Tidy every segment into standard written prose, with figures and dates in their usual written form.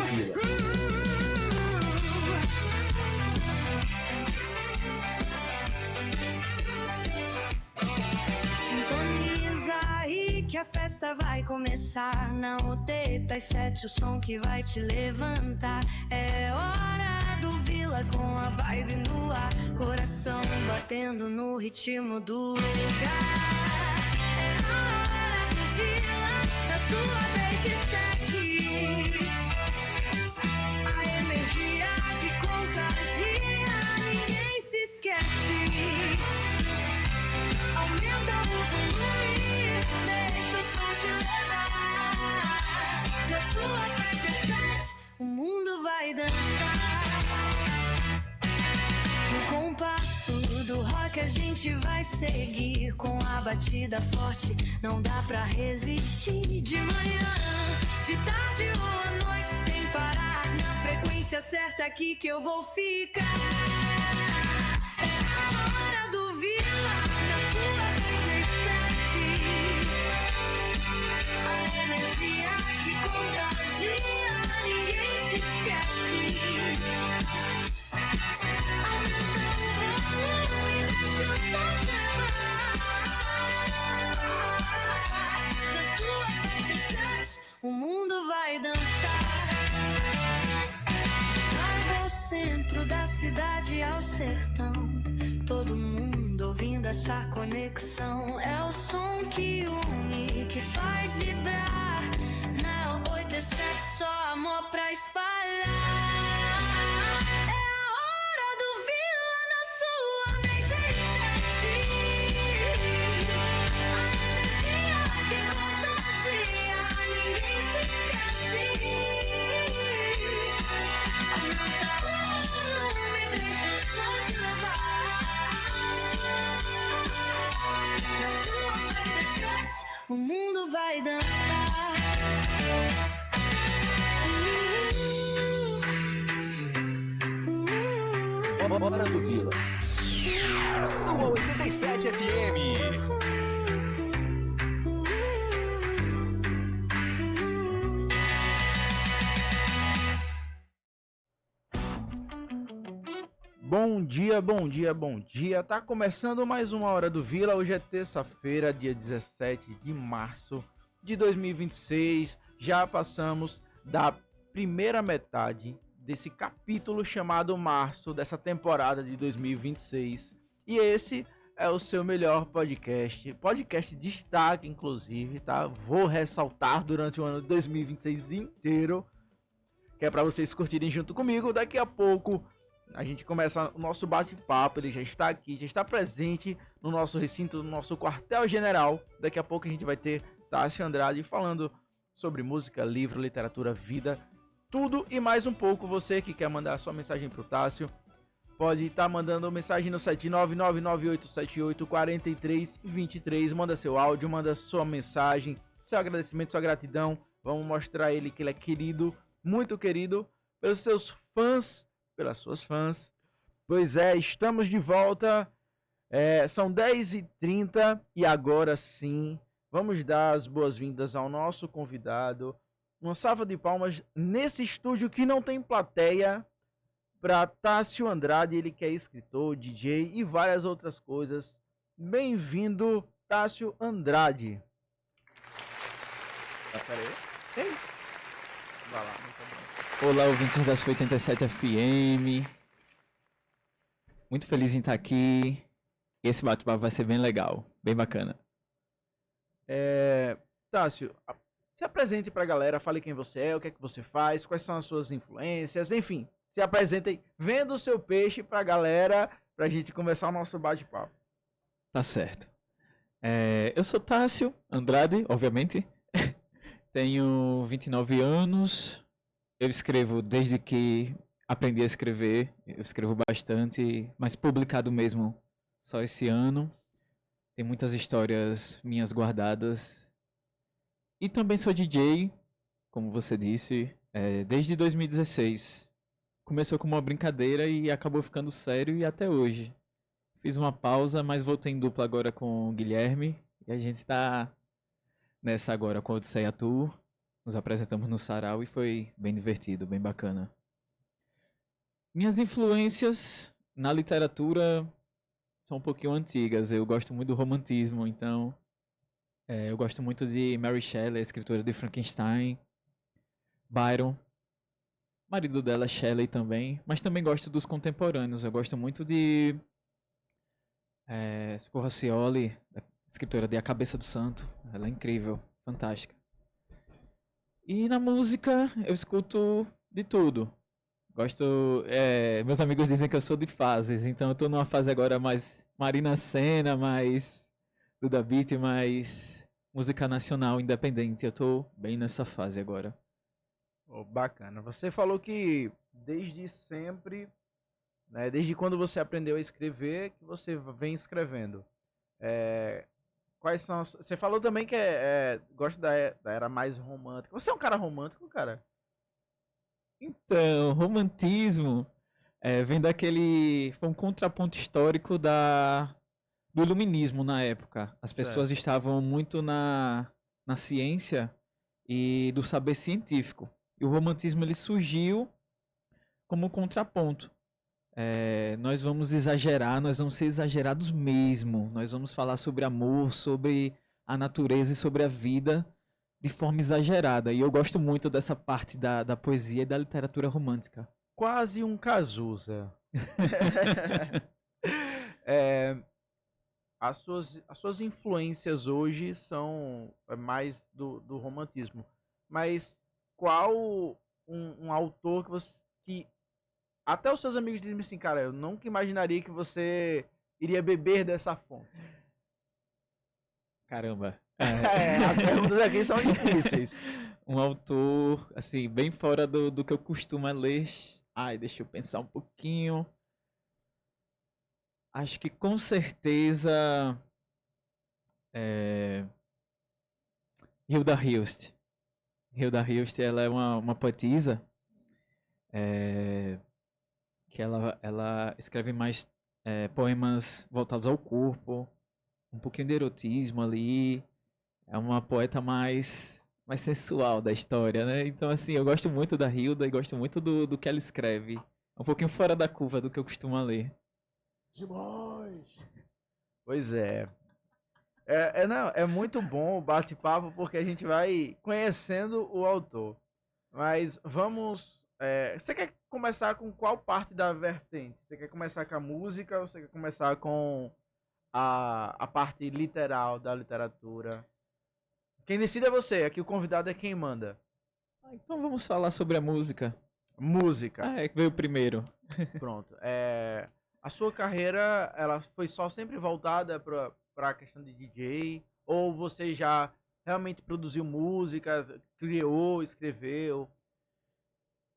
Vila. Sintoniza aí que a festa vai começar. Não das 7, o som que vai te levantar. É hora do Vila com a vibe no ar. Coração batendo no ritmo do lugar. É hora do Vila na sua 87. A energia que contagia, ninguém se esquece. Aumenta o volume, deixa o som te levar. Na sua 87, o mundo vai dançar. No compasso do rock a gente vai seguir. Com a batida forte, não dá pra resistir. De manhã, de tarde ou à noite, sem parar. Na frequência certa aqui que eu vou ficar. É a hora do Vila na sua 87. A energia que contagia, ninguém se esquece. Aumenta o volume e deixa o som te levar. Na sua 87, o mundo vai dançar. Ao centro da cidade, ao sertão, todo mundo ouvindo essa conexão. É o som que une, que faz vibrar. Na 87, só amor pra espalhar. É a hora do Vila na sua 87. A energia que contagia, ninguém se esquece. Aumenta o volume, deixa o som te levar. Na sua 87, o mundo vai dançar. Hora do Vila. Sua 87 FM. Bom dia, bom dia, bom dia. Tá começando mais uma Hora do Vila. Hoje é terça-feira, dia 17 de março de 2026. Já passamos da primeira metade desse capítulo chamado Março, dessa temporada de 2026. E esse é o seu melhor podcast destaque, inclusive, tá? Vou ressaltar durante o ano de 2026 inteiro, que é para vocês curtirem junto comigo. Daqui a pouco a gente começa o nosso bate-papo. Ele já está aqui, já está presente no nosso recinto, no nosso quartel-general. Daqui a pouco a gente vai ter Tássio Andrade falando sobre música, livro, literatura, vida, tudo e mais um pouco. Você que quer mandar sua mensagem pro Tássio, pode estar mandando mensagem no 79998784323. Manda seu áudio, manda sua mensagem, seu agradecimento, sua gratidão. Vamos mostrar a ele que ele é querido, muito querido pelos seus fãs, pelas suas fãs. Pois é, estamos de volta. São 10h30 e agora sim, vamos dar as boas-vindas ao nosso convidado. Uma salva de palmas nesse estúdio que não tem plateia para Tássio Andrade, ele que é escritor, DJ e várias outras coisas. Bem-vindo, Tássio Andrade. Peraí. Ei. Vai lá, muito bom. Olá, ouvintes da sua 87 FM. Muito feliz em estar aqui. Esse bate-papo vai ser bem legal, bem bacana. Tássio, se apresente pra galera, fale quem você é, o que é que você faz, quais são as suas influências, enfim, se apresentem, venda o seu peixe pra galera, pra gente começar o nosso bate-papo. Tá certo. Eu sou Tássio Andrade, obviamente. Tenho 29 anos. Eu escrevo desde que aprendi a escrever. Eu escrevo bastante, mas publicado mesmo só esse ano. Tem muitas histórias minhas guardadas. E também sou DJ, como você disse, desde 2016. Começou como uma brincadeira e acabou ficando sério e até hoje. Fiz uma pausa, mas voltei em dupla agora com o Guilherme. E a gente tá nessa agora com o Odisseia Tour. nos apresentamos no Sarau e foi bem divertido, bem bacana. Minhas influências na literatura são um pouquinho antigas. Eu gosto muito do romantismo, então eu gosto muito de Mary Shelley, a escritora de Frankenstein, Byron, marido dela Shelley também, mas também gosto dos contemporâneos. Eu gosto muito de Socorro Racioli, a escritora de A Cabeça do Santo. Ela é incrível, fantástica. E na música eu escuto de tudo. Gosto. Meus amigos dizem que eu sou de fases, então eu tô numa fase agora mais Marina Sena, mais Duda Beat, mais música nacional independente. Eu tô bem nessa fase agora. Oh, bacana. Você falou que desde sempre, né, desde quando você aprendeu a escrever, que você vem escrevendo. Quais são Você falou também que gosta da era mais romântica. Você é um cara romântico, cara? Então, romantismo vem daquele. Foi um contraponto histórico do iluminismo na época. As pessoas estavam muito na ciência e do saber científico. E o romantismo ele surgiu como um contraponto. Nós vamos exagerar, nós vamos ser exagerados mesmo. Nós vamos falar sobre amor, sobre a natureza e sobre a vida de forma exagerada. E eu gosto muito dessa parte da poesia e da literatura romântica. Quase um Cazuza. As suas influências hoje são mais do romantismo. Mas qual um autor que até os seus amigos dizem assim, cara, eu nunca imaginaria que você iria beber dessa fonte? Caramba. As perguntas aqui são difíceis. Um autor, assim, bem fora do que eu costumo ler. Ai, deixa eu pensar um pouquinho. Acho que com certeza Hilda Hilst. Hilda Hilst, ela é uma poetisa que ela escreve mais poemas voltados ao corpo, um pouquinho de erotismo ali. É uma poeta mais sensual da história, né? Então, assim, eu gosto muito da Hilda e gosto muito do que ela escreve. É um pouquinho fora da curva do que eu costumo ler. Demais! Pois é. Não, é muito bom o bate-papo porque a gente vai conhecendo o autor. Mas vamos. Você quer começar com qual parte da vertente? Você quer começar com a música ou você quer começar com a parte literal da literatura? Quem decide é você, aqui o convidado é quem manda. Então vamos falar sobre a música. Música. Que veio primeiro. Pronto. A sua carreira, ela foi só sempre voltada para a questão de DJ? Ou você já realmente produziu música, criou, escreveu?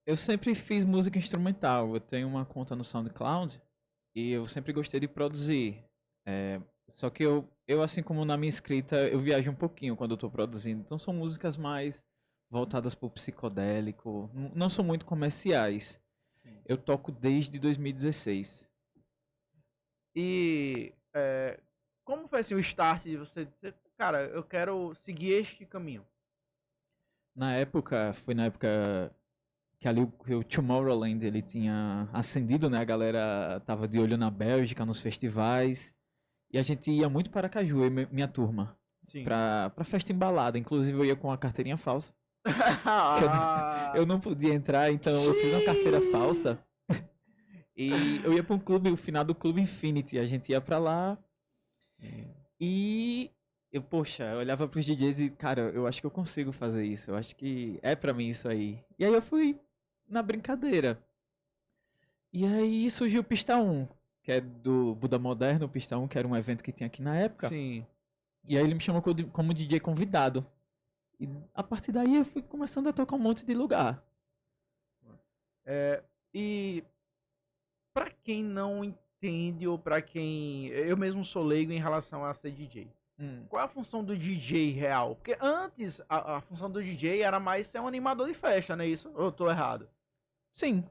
Eu sempre fiz música instrumental. Eu tenho uma conta no SoundCloud e eu sempre gostei de produzir. Só que eu, assim como na minha escrita, eu viajo um pouquinho quando eu tô produzindo. Então são músicas mais voltadas pro psicodélico. Não são muito comerciais. Eu toco desde 2016. E como foi assim o start de você dizer, cara, eu quero seguir este caminho? Foi na época que ali o Tomorrowland ele tinha ascendido, né? A galera tava de olho na Bélgica, nos festivais. E a gente ia muito para Aracaju, eu e minha turma. Sim. Pra festa embalada. Inclusive eu ia com a carteirinha falsa. Eu não podia entrar, então eu fiz uma carteira falsa. E eu ia pra um clube, o final do Clube Infinity. A gente ia pra lá. E eu olhava pros DJs e, cara, eu acho que eu consigo fazer isso. Eu acho que é pra mim isso aí. E aí eu fui na brincadeira. E aí surgiu o Pista 1, que é do Buda Moderno, o Pista 1, que era um evento que tinha aqui na época. Sim. E aí ele me chamou como DJ convidado. E a partir daí eu fui começando a tocar um monte de lugar. E pra quem não entende ou pra quem... Eu mesmo sou leigo em relação a ser DJ. Qual é a função do DJ real? Porque antes a função do DJ era mais ser um animador de festa, não é isso? Ou eu tô errado? Sim.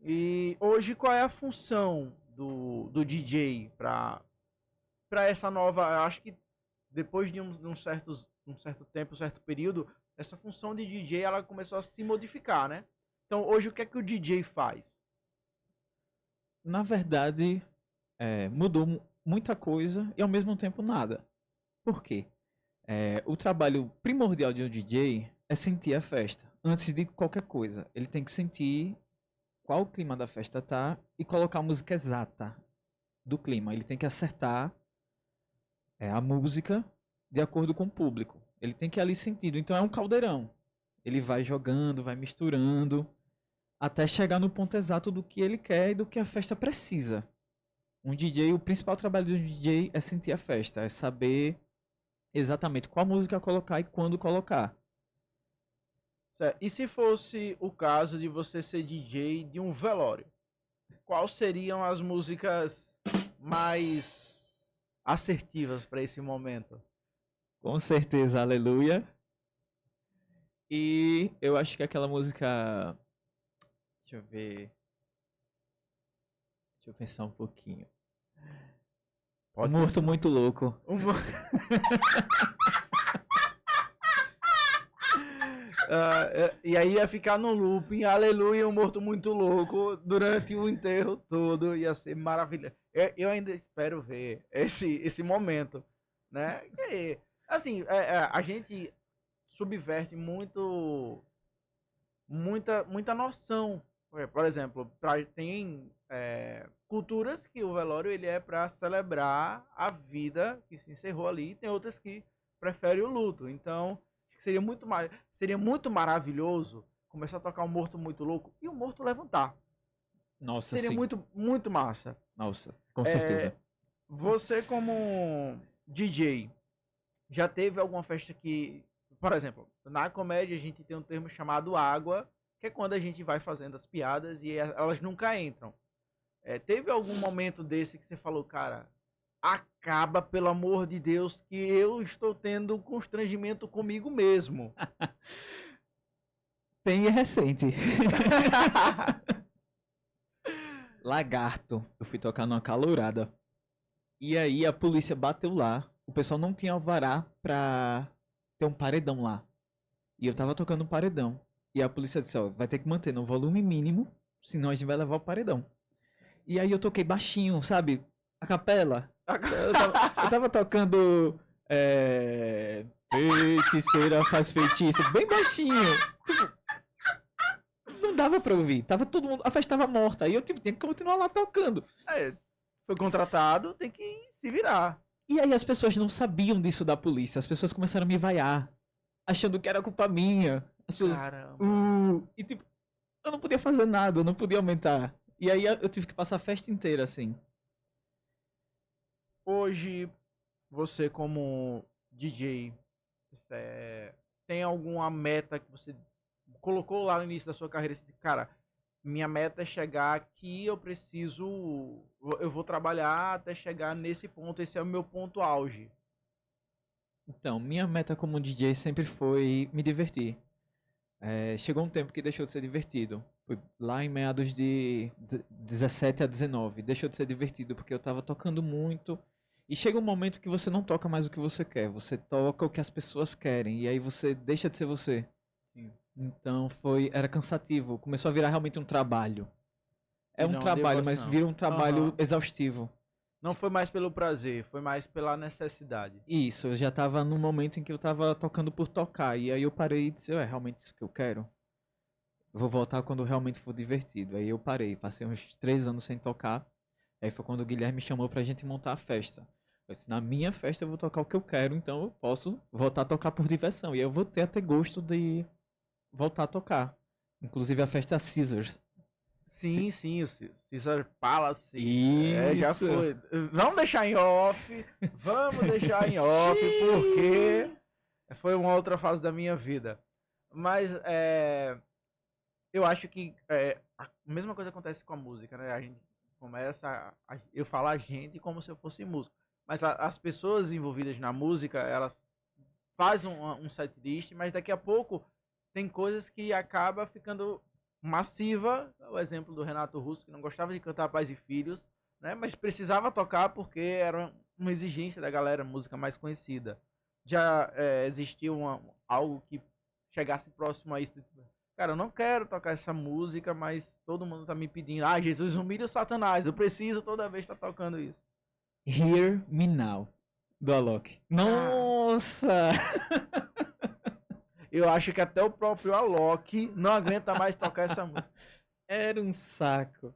E hoje qual é a função do DJ pra essa nova... Eu acho que depois de um certo tempo, um certo período, essa função de DJ ela começou a se modificar, né? Então hoje o que é que o DJ faz? Na verdade, mudou muita coisa e ao mesmo tempo nada. Por quê? O trabalho primordial de um DJ é sentir a festa. Antes de qualquer coisa, ele tem que sentir qual o clima da festa tá e colocar a música exata do clima. Ele tem que acertar a música de acordo com o público. Ele tem que ir ali sentido. Então é um caldeirão. Ele vai jogando, vai misturando, até chegar no ponto exato do que ele quer e do que a festa precisa. Um DJ, o principal trabalho de um DJ é sentir a festa, é saber exatamente qual música colocar e quando colocar. Certo. E se fosse o caso de você ser DJ de um velório, quais seriam as músicas mais assertivas para esse momento? Com certeza, Aleluia. E eu acho que aquela música... Deixa eu ver... Deixa eu pensar um pouquinho. Pode Morto Muito Louco. E aí ia ficar no looping, aleluia, um morto muito louco durante o enterro todo, ia ser maravilhoso. Eu ainda espero ver esse momento, né? E, assim, a gente subverte muita noção. Por exemplo, tem culturas que o velório ele é para celebrar a vida que se encerrou ali, e tem outras que preferem o luto. Então, seria muito maravilhoso começar a tocar um morto muito louco e o morto levantar. Nossa, seria sim. muito massa. Nossa, com certeza. Você como DJ, já teve alguma festa que, por exemplo, na comédia a gente tem um termo chamado água, que é quando a gente vai fazendo as piadas e elas nunca entram. Teve algum momento desse que você falou, cara, acaba, pelo amor de Deus, que eu estou tendo um constrangimento comigo mesmo? Tem recente. Lagarto. Eu fui tocar numa calourada. E aí a polícia bateu lá. O pessoal não tinha alvará pra ter um paredão lá. E eu tava tocando um paredão. E a polícia disse, ó, vai ter que manter no volume mínimo, senão a gente vai levar o paredão. E aí eu toquei baixinho, sabe? A capela. Eu tava tocando feiticeira faz feitiço, bem baixinho. Tipo, não dava pra ouvir. Tava todo mundo, a festa tava morta. Aí eu tinha que continuar lá tocando. Foi contratado, tem que se virar. E aí as pessoas não sabiam disso da polícia. As pessoas começaram a me vaiar, achando que era culpa minha. As pessoas, Caramba. E tipo, eu não podia fazer nada, eu não podia aumentar. E aí eu tive que passar a festa inteira assim. Hoje, você como DJ, tem alguma meta que você colocou lá no início da sua carreira? Cara, minha meta é chegar aqui, eu vou trabalhar até chegar nesse ponto, esse é o meu ponto auge. Então, minha meta como DJ sempre foi me divertir. Chegou um tempo que deixou de ser divertido. Foi lá em meados de 17 a 19. Deixou de ser divertido porque eu tava tocando muito. E chega um momento que você não toca mais o que você quer. Você toca o que as pessoas querem. E aí você deixa de ser você. Sim. Então era cansativo. Começou a virar realmente um trabalho. É E um não trabalho, mas devoção. vira um trabalho Aham. exaustivo. Não foi mais pelo prazer, foi mais pela necessidade. Isso, eu já tava num momento em que eu tava tocando por tocar. E aí eu parei e disse, é realmente isso que eu quero? Eu vou voltar quando realmente for divertido. Aí eu parei, passei uns 3 anos sem tocar. Aí foi quando o Guilherme chamou pra gente montar a festa. Eu disse, na minha festa eu vou tocar o que eu quero, então eu posso voltar a tocar por diversão. E eu vou ter até gosto de voltar a tocar. Inclusive a festa Caesars. Sim, o Caesar Palace. Isso. Já foi. Vamos deixar em off. Porque foi uma outra fase da minha vida. Mas eu acho que a mesma coisa acontece com a música, né? A gente começa. Eu falo a gente como se eu fosse músico. Mas as pessoas envolvidas na música, elas fazem um setlist, mas daqui a pouco tem coisas que acaba ficando massiva. O exemplo do Renato Russo, que não gostava de cantar Pais e Filhos, né? Mas precisava tocar porque era uma exigência da galera, música mais conhecida. Já existiu algo que chegasse próximo a isso. Tipo, cara, eu não quero tocar essa música, mas todo mundo tá me pedindo. Ah, Jesus humilha o Satanás. Eu preciso toda vez estar tocando isso. Hear Me Now, do Alok. Nossa! Eu acho que até o próprio Alok não aguenta mais tocar essa música. Era um saco.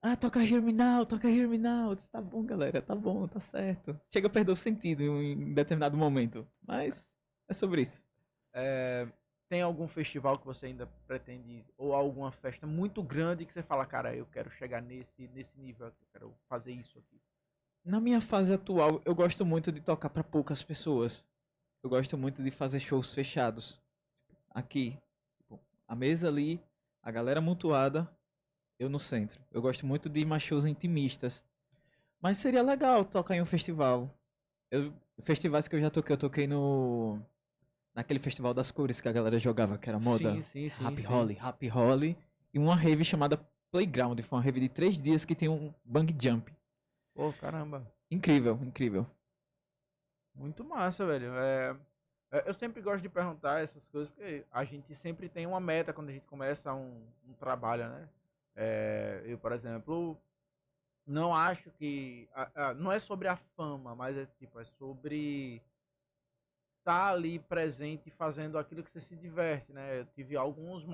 Ah, toca Hear Me Now, toca Hear Me Now. Eu disse, tá bom, galera, tá bom, tá certo. Chega a perder o sentido em determinado momento. Mas é sobre isso. Tem algum festival que você ainda pretende ir? Ou alguma festa muito grande que você fala, cara, eu quero chegar nesse nível aqui, eu quero fazer isso aqui? Na minha fase atual, eu gosto muito de tocar pra poucas pessoas. Eu gosto muito de fazer shows fechados. Aqui, tipo, a mesa ali, a galera amontoada, eu no centro. Eu gosto muito de ir mais shows intimistas. Mas seria legal tocar em um festival. Festivais que eu já toquei, eu toquei naquele festival das cores que a galera jogava, que era moda. Sim. Happy Holly. E uma rave chamada Playground. Foi uma rave de 3 dias que tem um bang jump. Pô, caramba. Incrível, incrível. Muito massa, velho. Eu sempre gosto de perguntar essas coisas, porque a gente sempre tem uma meta quando a gente começa um trabalho, né? Eu, por exemplo, não acho que... não é sobre a fama, mas é sobre estar ali presente e fazendo aquilo que você se diverte, né? Eu tive alguns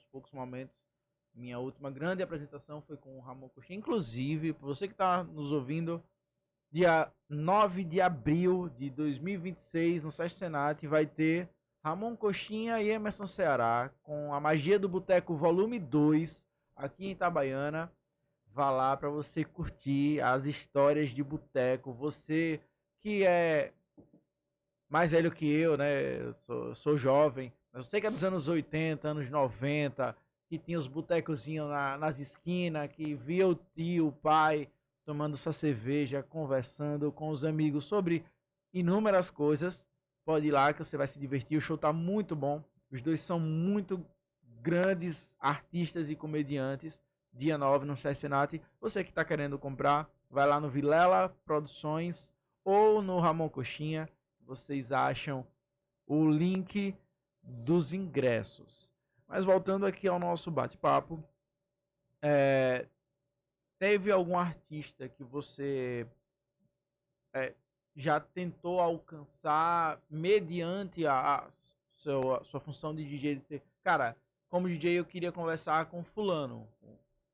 poucos momentos. Minha última grande apresentação foi com o Ramon Coxinha. Inclusive, para você que está nos ouvindo, dia 9 de abril de 2026, no Sesc Senat, vai ter Ramon Coxinha e Emerson Ceará com a Magia do Boteco Volume 2, aqui em Itabaiana. Vá lá para você curtir as histórias de boteco. Você que é mais velho que eu, né? Eu sou jovem. Eu sei que é dos anos 80, anos 90, que tinha os botecozinhos nas esquinas, que via o tio, o pai tomando sua cerveja, conversando com os amigos sobre inúmeras coisas. Pode ir lá que você vai se divertir. O show tá muito bom. Os dois são muito grandes artistas e comediantes. Dia 9 no Sesc Senat. Você que está querendo comprar, vai lá no Vilela Produções ou no Ramon Coxinha. Vocês acham o link dos ingressos. Mas voltando aqui ao nosso bate-papo, teve algum artista que você já tentou alcançar mediante a sua função de DJ? Cara, como DJ eu queria conversar com fulano,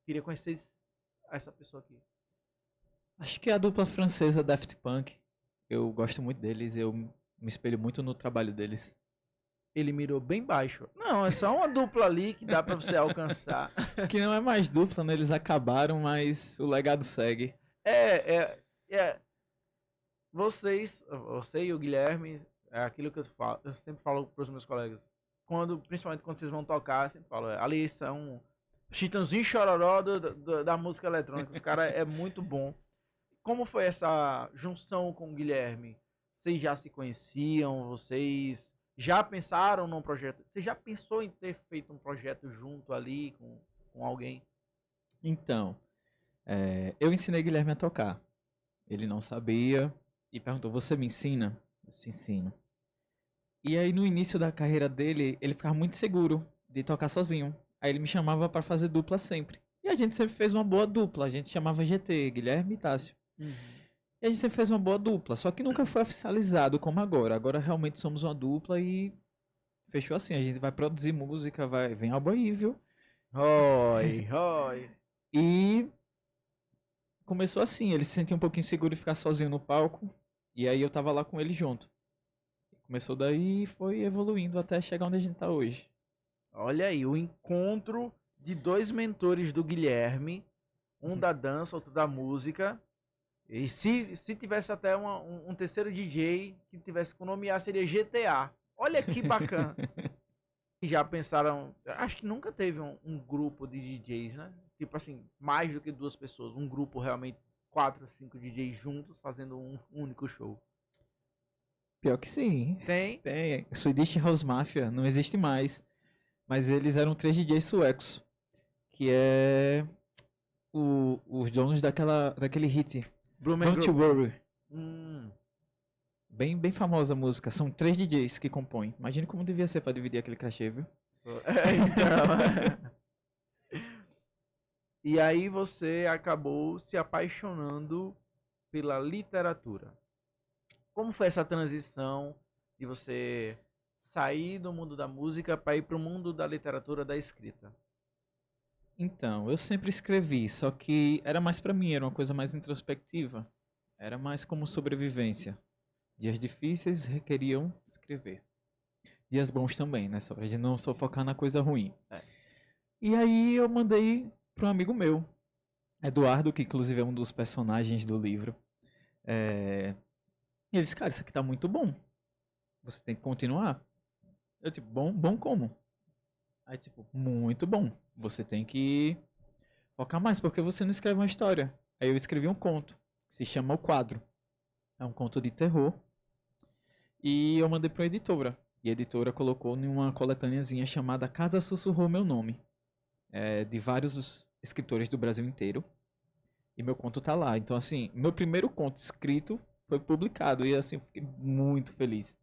queria conhecer essa pessoa aqui. Acho que é a dupla francesa Daft Punk. Eu gosto muito deles, eu me espelho muito no trabalho deles. Ele mirou bem baixo. Não, é só uma dupla ali que dá pra você alcançar. Que não é mais dupla, né? Eles acabaram, mas o legado segue. Você e o Guilherme, é aquilo que eu sempre falo pros meus colegas. Principalmente quando vocês vão tocar, eu sempre falo, ali são Chitãozinho Chororó da música eletrônica. Os caras é muito bom. Como foi essa junção com o Guilherme? Vocês já se conheciam? Vocês já pensaram num projeto? Você já pensou em ter feito um projeto junto ali com alguém? Então, eu ensinei Guilherme a tocar. Ele não sabia e perguntou, você me ensina? Eu te ensino. E aí no início da carreira dele, ele ficava muito seguro de tocar sozinho. Aí ele me chamava para fazer dupla sempre. E a gente sempre fez uma boa dupla. A gente chamava GT, Guilherme e Tássio. Uhum. E a gente sempre fez uma boa dupla. Só que nunca foi oficializado como agora. Agora realmente somos uma dupla e fechou assim. A gente vai produzir música, vem álbum aí, viu? Oi. E começou assim. Ele se sentia um pouquinho seguro de ficar sozinho no palco. E aí eu tava lá com ele junto. Começou daí e foi evoluindo até chegar onde a gente tá hoje. Olha aí, o encontro de dois mentores do Guilherme, um da dança, outro da música. E se tivesse até um terceiro DJ que tivesse que nomear, seria GTA. Olha que bacana. E já pensaram, acho que nunca teve um grupo de DJs, né? Tipo assim, mais do que 2 pessoas. Um grupo realmente, 4, 5 DJs juntos, fazendo um único show. Pior que sim. Tem? Tem. Swedish House Mafia não existe mais. Mas eles eram 3 DJs suecos. Que é os donos daquele hit. Don't You Worry. Bem, bem famosa a música. São 3 DJs que compõem. Imagina como devia ser pra dividir aquele cachê, viu? Então, e aí você acabou se apaixonando pela literatura. Como foi essa transição de você sair do mundo da música para ir para o mundo da literatura, da escrita? Então, eu sempre escrevi, só que era mais pra mim, era uma coisa mais introspectiva. Era mais como sobrevivência. Dias difíceis requeriam escrever. Dias bons também, né? Só pra gente não só focar na coisa ruim. É. E aí eu mandei para um amigo meu, Eduardo, que inclusive é um dos personagens do livro. E ele disse, cara, isso aqui tá muito bom. Você tem que continuar. Eu tipo, bom como? Aí tipo, muito bom. Você tem que focar mais, porque você não escreve uma história. Aí eu escrevi um conto, que se chama O Quadro. É um conto de terror. E eu mandei pra editora. E a editora colocou em uma coletâneazinha chamada Casa Sussurrou Meu Nome. De vários escritores do Brasil inteiro. E meu conto tá lá. Então, assim, meu primeiro conto escrito foi publicado. E, assim, eu fiquei muito feliz.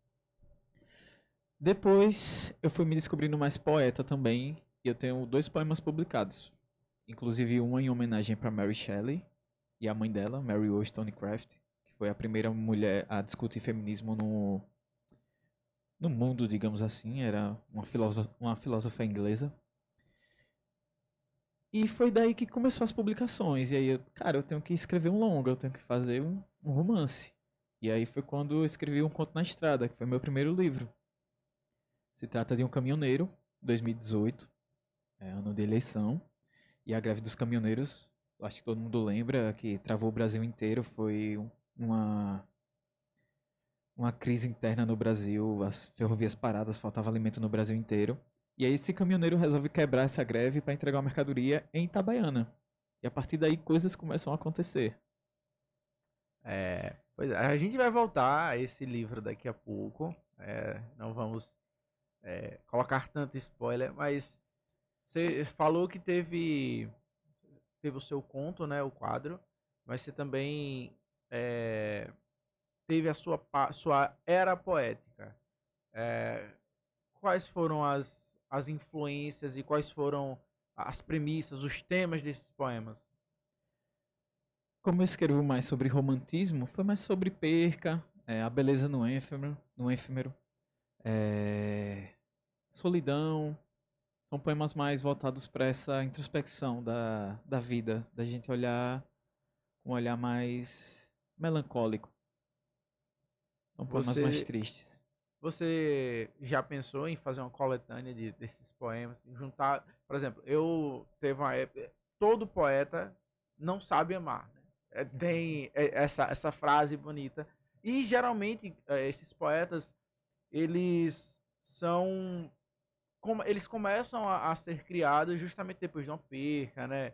Depois, eu fui me descobrindo mais poeta também. E eu tenho 2 poemas publicados. Inclusive, uma em homenagem para Mary Shelley. E a mãe dela, Mary Wollstonecraft. Que foi a primeira mulher a discutir feminismo no mundo, digamos assim. Era uma filósofa inglesa. E foi daí que começou as publicações. E aí, eu tenho que escrever um longa, eu tenho que fazer um romance. E aí foi quando eu escrevi Um Conto na Estrada, que foi meu primeiro livro. Se trata de um caminhoneiro, 2018, ano de eleição. E a greve dos caminhoneiros, acho que todo mundo lembra, que travou o Brasil inteiro. Foi uma crise interna no Brasil, as ferrovias paradas, faltava alimento no Brasil inteiro. E aí esse caminhoneiro resolve quebrar essa greve para entregar uma mercadoria em Itabaiana. E a partir daí coisas começam a acontecer. Pois é, a gente vai voltar a esse livro daqui a pouco. Não vamos colocar tanto spoiler, mas você falou que teve o seu conto, né, o quadro, mas você também teve a sua era poética. Quais foram as influências e quais foram as premissas, os temas desses poemas? Como eu escrevo mais sobre romantismo, foi mais sobre perca, a beleza no êfemero, solidão. São poemas mais voltados para essa introspecção da vida, da gente olhar com um olhar mais melancólico. São poemas mais tristes. Você já pensou em fazer uma coletânea desses poemas? Juntar, por exemplo, eu teve uma época, todo poeta não sabe amar, né? Tem essa frase bonita. E geralmente esses poetas, eles são eles começam a ser criados justamente depois de uma perca, né?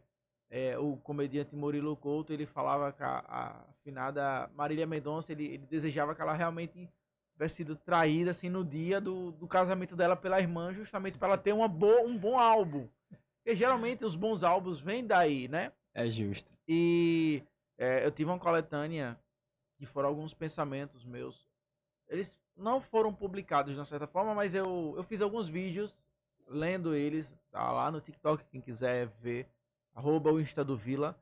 O comediante Murilo Couto, ele falava que a afinada Marília Mendonça, ele desejava que ela realmente tivesse sido traída assim no dia do casamento dela pela irmã, justamente para ela ter um bom álbum. Porque geralmente os bons álbuns vêm daí, né? É justo. E eu tive uma coletânea que foram alguns pensamentos meus. Eles não foram publicados de uma certa forma, mas eu fiz alguns vídeos lendo eles, tá lá no TikTok, quem quiser ver, @o Insta do Vila,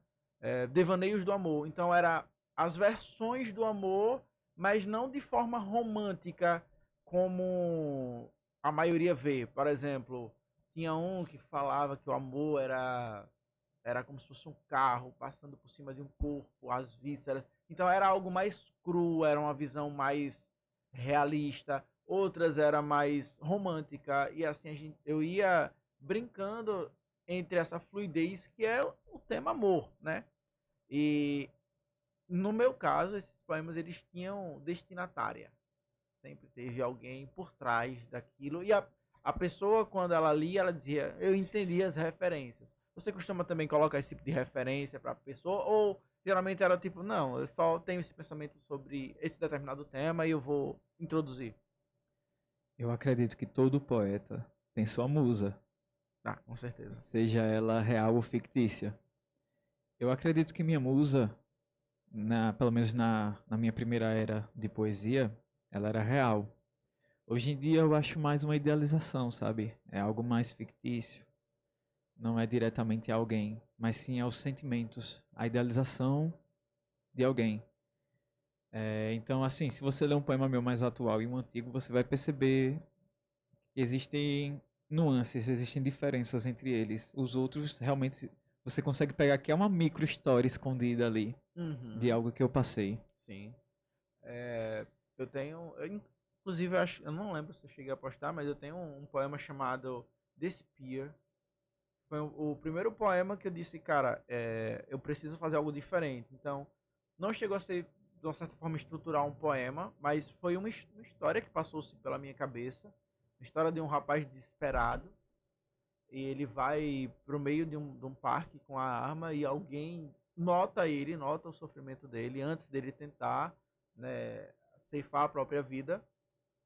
Devaneios do Amor. Então era as versões do amor, mas não de forma romântica como a maioria vê. Por exemplo, tinha um que falava que o amor era como se fosse um carro passando por cima de um corpo, as vísceras. Então era algo mais cru, era uma visão mais realista. Outras era mais romântica. E assim eu ia brincando entre essa fluidez que é o tema amor, né? E no meu caso, esses poemas eles tinham destinatária. Sempre teve alguém por trás daquilo. E a pessoa, quando ela lia, ela dizia, eu entendi as referências. Você costuma também colocar esse tipo de referência para a pessoa? Ou geralmente era tipo, não, eu só tenho esse pensamento sobre esse determinado tema e eu vou introduzir? Eu acredito que todo poeta tem sua musa. Ah, com certeza. Seja ela real ou fictícia. Eu acredito que minha musa, pelo menos na minha primeira era de poesia, ela era real. Hoje em dia eu acho mais uma idealização, sabe? É algo mais fictício. Não é diretamente alguém, mas sim aos sentimentos, a idealização de alguém. Então, assim, se você ler um poema meu mais atual e um antigo, você vai perceber que existem nuances, existem diferenças entre eles. Os outros, realmente, você consegue pegar que é uma micro história escondida ali de algo que eu passei. Sim. Eu tenho. Inclusive, eu não lembro se eu cheguei a postar, mas eu tenho um poema chamado Despair. Foi o primeiro poema que eu disse, cara, eu preciso fazer algo diferente. Então, não chegou a ser, de uma certa forma, estruturar um poema, mas foi uma história que passou-se pela minha cabeça. A história de um rapaz desesperado. E ele vai pro meio de um parque com a arma e alguém nota o sofrimento dele antes dele tentar, né, ceifar a própria vida.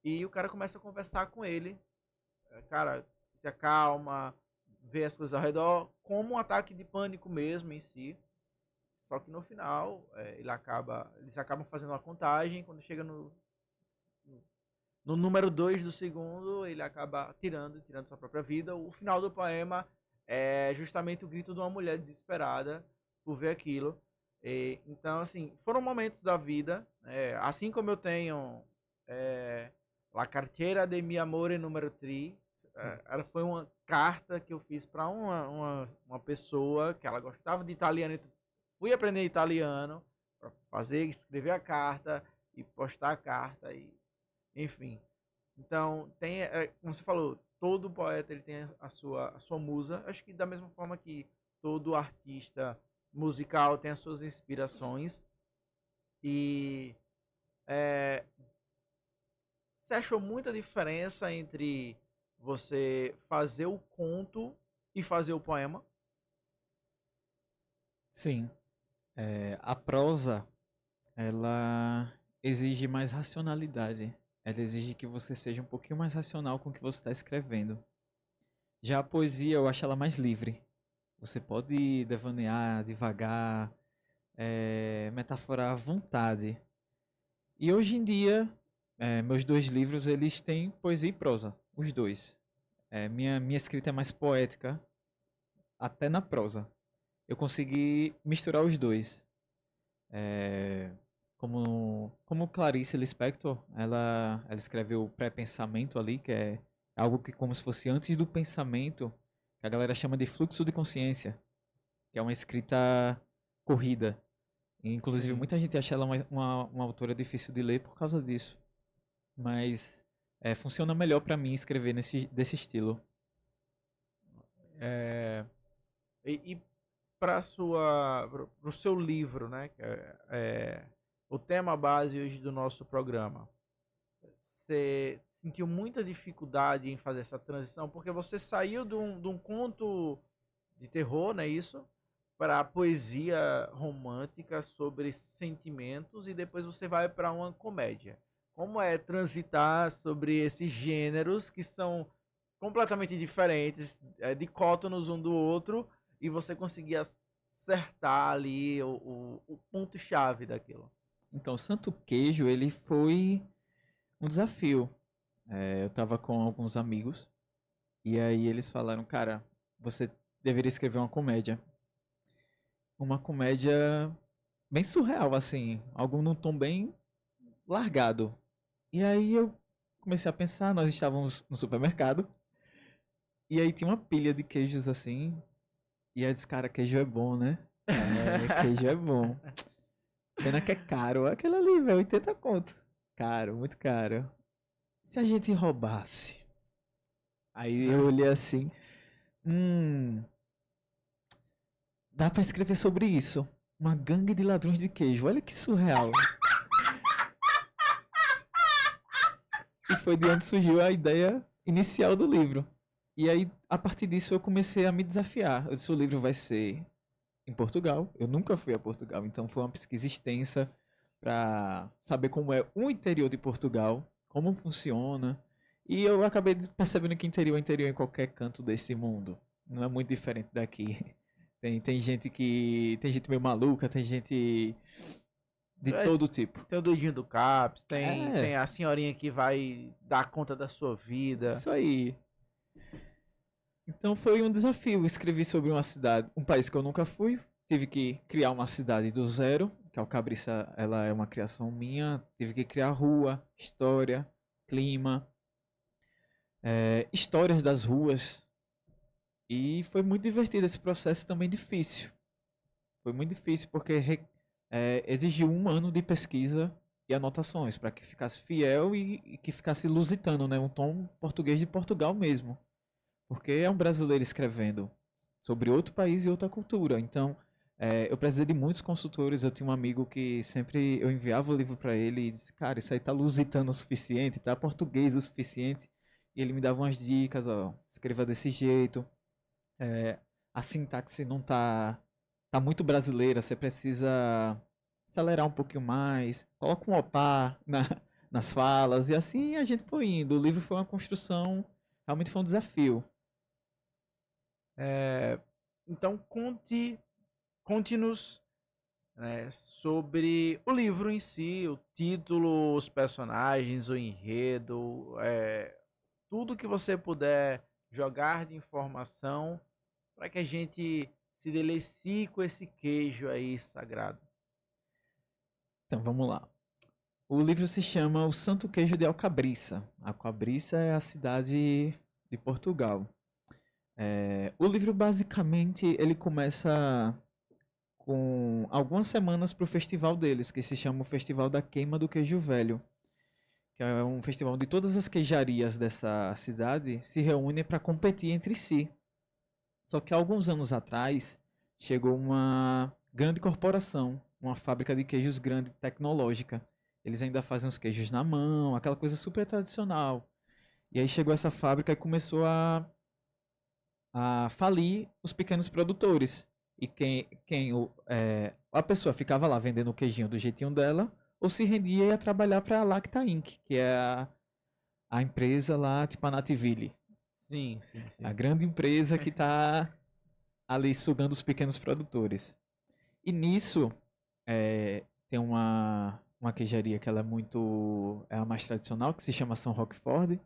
E o cara começa a conversar com ele. Cara, se acalma, vê as coisas ao redor, como um ataque de pânico mesmo em si. Só que no final, eles acabam fazendo uma contagem. Quando chega no número 2 do segundo, ele acaba tirando sua própria vida. O final do poema é justamente o grito de uma mulher desesperada por ver aquilo. Então, assim, foram momentos da vida. Assim como eu tenho La Cartiera de Mi Amore número 3. Ela foi uma carta que eu fiz para uma pessoa que ela gostava de italiano. Então, fui aprender italiano para escrever a carta e postar a carta. Enfim. Então, como você falou, todo poeta ele tem a sua musa. Acho que da mesma forma que todo artista musical tem as suas inspirações. E você achou muita diferença entre você fazer o conto e fazer o poema? Sim. A prosa, ela exige mais racionalidade. Ela exige que você seja um pouquinho mais racional com o que você está escrevendo. Já a poesia, eu acho ela mais livre. Você pode devanear, devagar, metaforar à vontade. E hoje em dia, meus 2 livros, eles têm poesia e prosa, os 2. Minha escrita é mais poética, até na prosa. Eu consegui misturar os 2. Como Clarice Lispector, ela escreveu o pré-pensamento ali, que é algo que como se fosse antes do pensamento, que a galera chama de fluxo de consciência, que é uma escrita corrida. E, inclusive, Sim. muita gente acha ela uma autora difícil de ler por causa disso. Mas funciona melhor para mim escrever desse estilo. E para o seu livro, né? O tema base hoje do nosso programa. Você sentiu muita dificuldade em fazer essa transição? Porque você saiu de um conto de terror, não é isso? Para a poesia romântica sobre sentimentos e depois você vai para uma comédia. Como é transitar sobre esses gêneros que são completamente diferentes, dicótonos um do outro, e você conseguir acertar ali o ponto-chave daquilo? Então, Santo Queijo, ele foi um desafio. Eu tava com alguns amigos e aí eles falaram, cara, você deveria escrever uma comédia. Uma comédia bem surreal, assim, algo num tom bem largado. E aí eu comecei a pensar, nós estávamos no supermercado e aí tinha uma pilha de queijos assim. E aí eu disse, cara, queijo é bom, né? Queijo é bom. Pena que é caro. Aquele ali, velho, 80 conto. Caro, muito caro. Se a gente roubasse? Aí eu olhei assim. Dá pra escrever sobre isso. Uma gangue de ladrões de queijo. Olha que surreal. E foi de onde surgiu a ideia inicial do livro. E aí, a partir disso, eu comecei a me desafiar. Eu disse, o livro vai ser em Portugal. Eu nunca fui a Portugal, então foi uma pesquisa extensa para saber como é o interior de Portugal, como funciona. E eu acabei percebendo que interior é interior em qualquer canto desse mundo. Não é muito diferente daqui. Tem gente meio maluca, tem gente De É, todo tipo. tem o doidinho do CAPS, tem, É. tem a senhorinha que vai dar conta da sua vida. Isso aí. Então foi um desafio. Escrevi sobre uma cidade, um país que eu nunca fui. Tive que criar uma cidade do zero, que a Alcabriça, ela é uma criação minha. Tive que criar rua, história, clima, histórias das ruas. E foi muito divertido esse processo, também difícil. Foi muito difícil porque exigiu um ano de pesquisa e anotações para que ficasse fiel e que ficasse lusitano, né? Um tom português de Portugal mesmo. Porque é um brasileiro escrevendo sobre outro país e outra cultura. Então, eu precisei de muitos consultores. Eu tinha um amigo que sempre eu enviava o livro para ele e disse, cara, isso aí tá lusitano o suficiente, tá português o suficiente. E ele me dava umas dicas, ó, escreva desse jeito. A sintaxe não tá muito brasileira, você precisa acelerar um pouquinho mais, coloca um opá nas falas, e assim a gente foi indo. O livro foi uma construção, realmente foi um desafio. Então conte-nos, né, sobre o livro em si, o título, os personagens, o enredo, tudo que você puder jogar de informação para que a gente se delecie com esse queijo aí sagrado. Então vamos lá. O livro se chama O Santo Queijo de Alcabriça. Alcabriça é a cidade de Portugal. O livro basicamente ele começa com algumas semanas para o festival deles, que se chama o Festival da Queima do Queijo Velho, que é um festival onde todas as queijarias dessa cidade se reúnem para competir entre si. Só que há alguns anos atrás chegou uma grande corporação, uma fábrica de queijos grande, tecnológica. Eles ainda fazem os queijos na mão, aquela coisa super tradicional. E aí chegou essa fábrica e começou a falir os pequenos produtores. E a pessoa ficava lá vendendo o queijinho do jeitinho dela, ou se rendia e ia trabalhar para a Lacta Inc., que é a empresa lá, tipo a Nativille. Sim. A grande empresa que está ali sugando os pequenos produtores. E nisso, tem uma queijaria que ela é a mais tradicional, que se chama São Roquefort.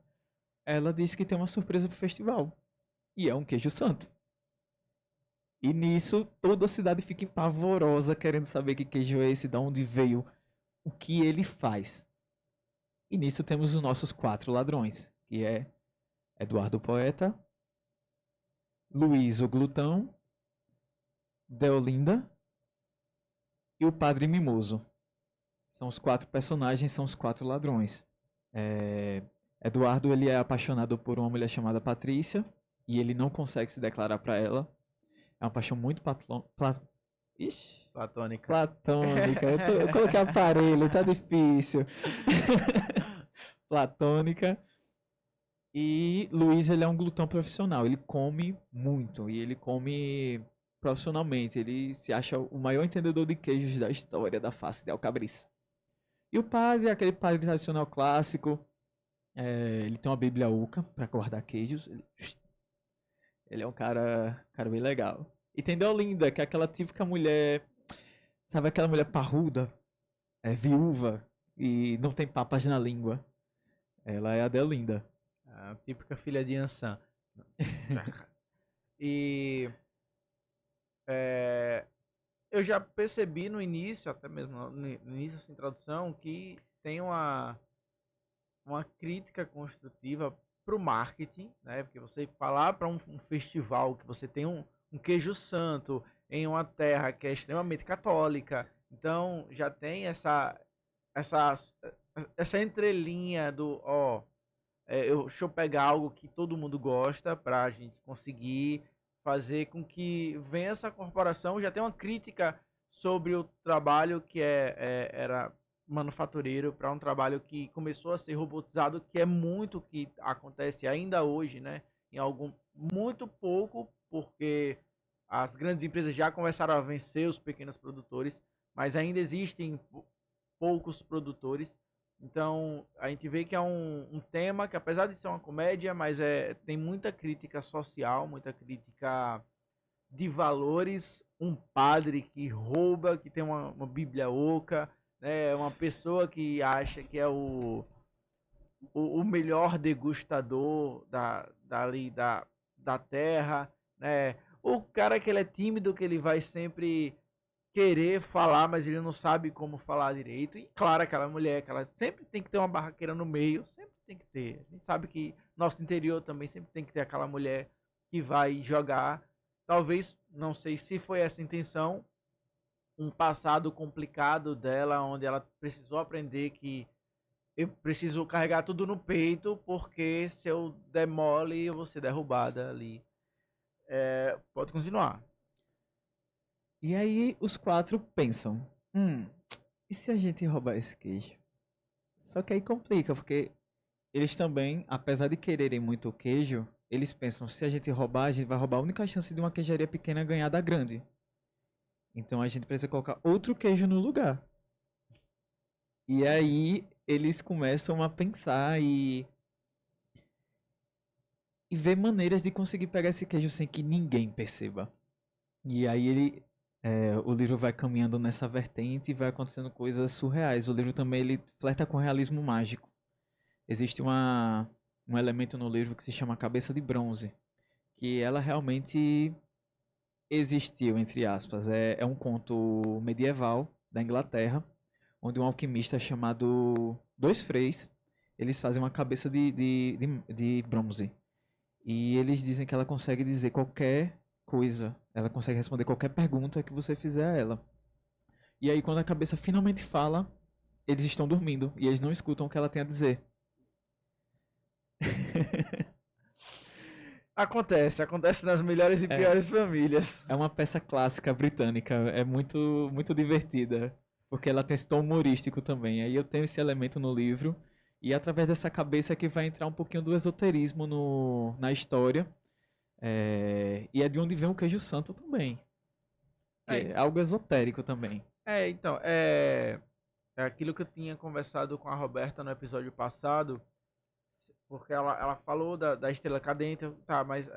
Ela disse que tem uma surpresa pro festival. E é um queijo santo. E nisso, toda a cidade fica empavorosa, querendo saber que queijo é esse, de onde veio, o que ele faz. E nisso temos os nossos 4 ladrões, que é Eduardo o Poeta, Luiz o Glutão, Deolinda e o Padre Mimoso. São os 4 personagens, são os 4 ladrões. Eduardo ele é apaixonado por uma mulher chamada Patrícia e ele não consegue se declarar para ela. É uma paixão muito platônica. Eu coloquei aparelho, tá difícil. Platônica. E Luiz, ele é um glutão profissional. Ele come muito e ele come profissionalmente. Ele se acha o maior entendedor de queijos da história da face de Alcabriça. E o padre, aquele padre tradicional clássico. Ele tem uma Bíblia Oca para guardar queijos. Ele é um cara bem legal. E tem Deolinda, que é aquela típica mulher... Sabe aquela mulher parruda? Viúva e não tem papas na língua. Ela é a Deolinda. A típica filha de Ansan. E eu já percebi no início, até mesmo no início dessa introdução, que tem uma crítica construtiva pro marketing, né? Porque você falar para um festival que você tem um queijo santo em uma terra que é extremamente católica, então já tem essa entrelinha do deixa eu pegar algo que todo mundo gosta para a gente conseguir fazer com que venha essa corporação. Já tem uma crítica sobre o trabalho que era manufatureiro para um trabalho que começou a ser robotizado, que é muito que acontece ainda hoje, né? Muito pouco, porque as grandes empresas já começaram a vencer os pequenos produtores, mas ainda existem poucos produtores. Então a gente vê que é um tema que, apesar de ser uma comédia, mas tem muita crítica social, muita crítica de valores. Um padre que rouba, que tem uma Bíblia Oca, né? Uma pessoa que acha que é o melhor degustador da terra, né? O cara que ele é tímido, que ele vai sempre querer falar, mas ele não sabe como falar direito. E claro, aquela mulher que ela sempre tem que ter uma barraqueira no meio, sempre tem que ter. A gente sabe que nosso interior também sempre tem que ter aquela mulher que vai jogar. Talvez, não sei se foi essa a intenção, um passado complicado dela, onde ela precisou aprender que eu preciso carregar tudo no peito, porque se eu der mole, eu vou ser derrubada ali. Pode continuar. E aí os quatro pensam, e se a gente roubar esse queijo? Só que aí complica, porque eles também, apesar de quererem muito o queijo, eles pensam, se a gente roubar, a gente vai roubar a única chance de uma queijaria pequena ganhar da grande. Então a gente precisa colocar outro queijo no lugar. E aí eles começam a pensar e ver maneiras de conseguir pegar esse queijo sem que ninguém perceba. E aí o livro vai caminhando nessa vertente e vai acontecendo coisas surreais. O livro também ele flerta com realismo mágico. Existe um elemento no livro que se chama Cabeça de Bronze, que ela realmente existiu, entre aspas. É um conto medieval da Inglaterra, onde um alquimista chamado Dois Freys, eles fazem uma cabeça de bronze. E eles dizem que ela consegue dizer qualquer coisa. Ela consegue responder qualquer pergunta que você fizer a ela. E aí, quando a cabeça finalmente fala, eles estão dormindo e eles não escutam o que ela tem a dizer. Acontece nas melhores e piores famílias. É uma peça clássica britânica, é muito, muito divertida, porque ela tem esse tom humorístico também. Aí eu tenho esse elemento no livro, e através dessa cabeça que vai entrar um pouquinho do esoterismo na história. E é de onde vem o queijo santo também. É algo esotérico também. Então, é aquilo que eu tinha conversado com a Roberta no episódio passado, porque ela falou da estrela cadente, tá, mas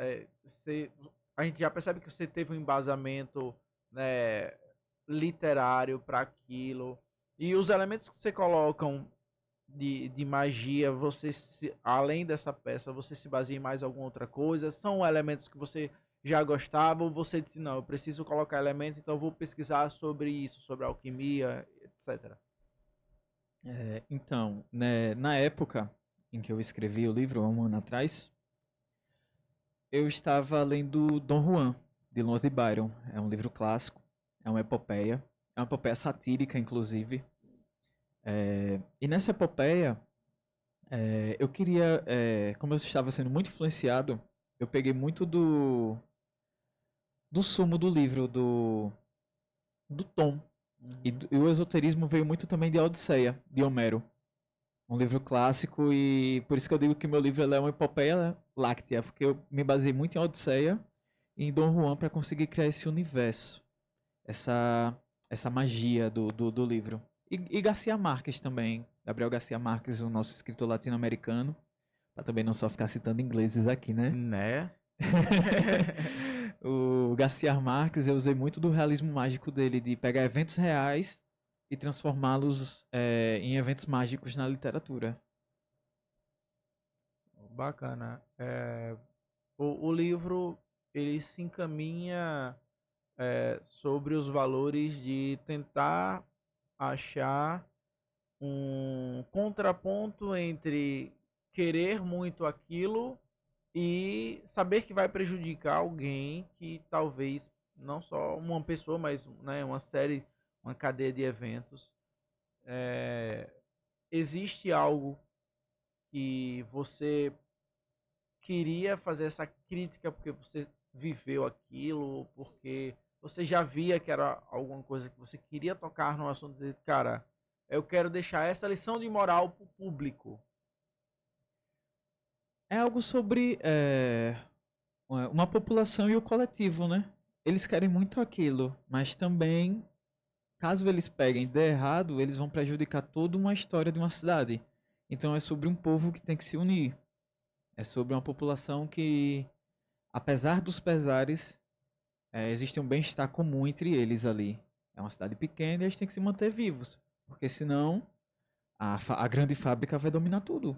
a gente já percebe que você teve um embasamento, né, literário para aquilo, e os elementos que você colocam de magia, além dessa peça, você se baseia em mais alguma outra coisa? São elementos que você já gostava, ou você disse, não, eu preciso colocar elementos, então eu vou pesquisar sobre isso, sobre alquimia, etc. Então, né, na época em que eu escrevi o livro, há um ano atrás, eu estava lendo Dom Juan, de Lord Byron. É um livro clássico, é uma epopeia satírica, inclusive. E nessa epopeia, eu queria, como eu estava sendo muito influenciado, eu peguei muito do sumo do livro, do tom. E o esoterismo veio muito também de A Odisseia, de Homero. Um livro clássico, e por isso que eu digo que meu livro é uma epopeia láctea, porque eu me baseei muito em Odisseia e em Dom Juan para conseguir criar esse universo, essa magia do livro. E Garcia Marques também, Gabriel Garcia Marques, o nosso escritor latino-americano, para também não só ficar citando ingleses aqui, né? Né? O Garcia Marques, eu usei muito do realismo mágico dele, de pegar eventos reais e transformá-los em eventos mágicos na literatura. Bacana. O livro, ele se encaminha sobre os valores de tentar achar um contraponto entre querer muito aquilo e saber que vai prejudicar alguém, que talvez não só uma pessoa, mas, né, uma cadeia de eventos. Existe algo que você queria fazer essa crítica porque você viveu aquilo, porque você já via que era alguma coisa que você queria tocar no assunto de, cara, eu quero deixar essa lição de moral pro público? É algo sobre uma população e o coletivo, né? Eles querem muito aquilo, mas também, caso eles peguem e der errado, eles vão prejudicar toda uma história de uma cidade. Então é sobre um povo que tem que se unir. É sobre uma população que, apesar dos pesares, existe um bem-estar comum entre eles ali. É uma cidade pequena e eles têm que se manter vivos. Porque senão a grande fábrica vai dominar tudo.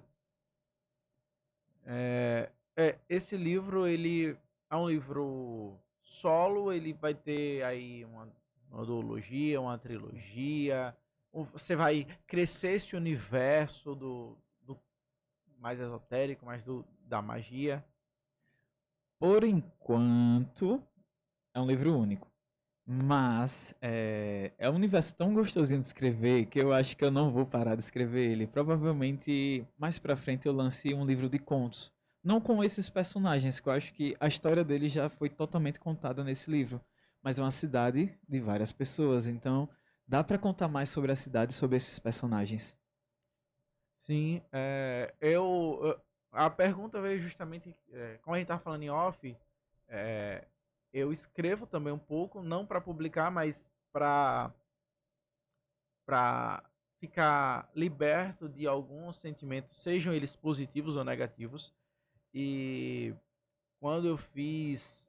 Esse livro, ele é um livro solo, ele vai ter aí uma duologia, uma trilogia. Você vai crescer esse universo do mais esotérico, mais da magia. Por enquanto, é um livro único. Mas é um universo tão gostosinho de escrever que eu acho que eu não vou parar de escrever ele. Provavelmente, mais pra frente, eu lance um livro de contos. Não com esses personagens, que eu acho que a história dele já foi totalmente contada nesse livro. Mas é uma cidade de várias pessoas, então dá pra contar mais sobre a cidade e sobre esses personagens. Sim, a pergunta veio justamente, como a gente tá falando em off, é, eu escrevo também um pouco, não para publicar, mas para ficar liberto de alguns sentimentos, sejam eles positivos ou negativos. E quando eu fiz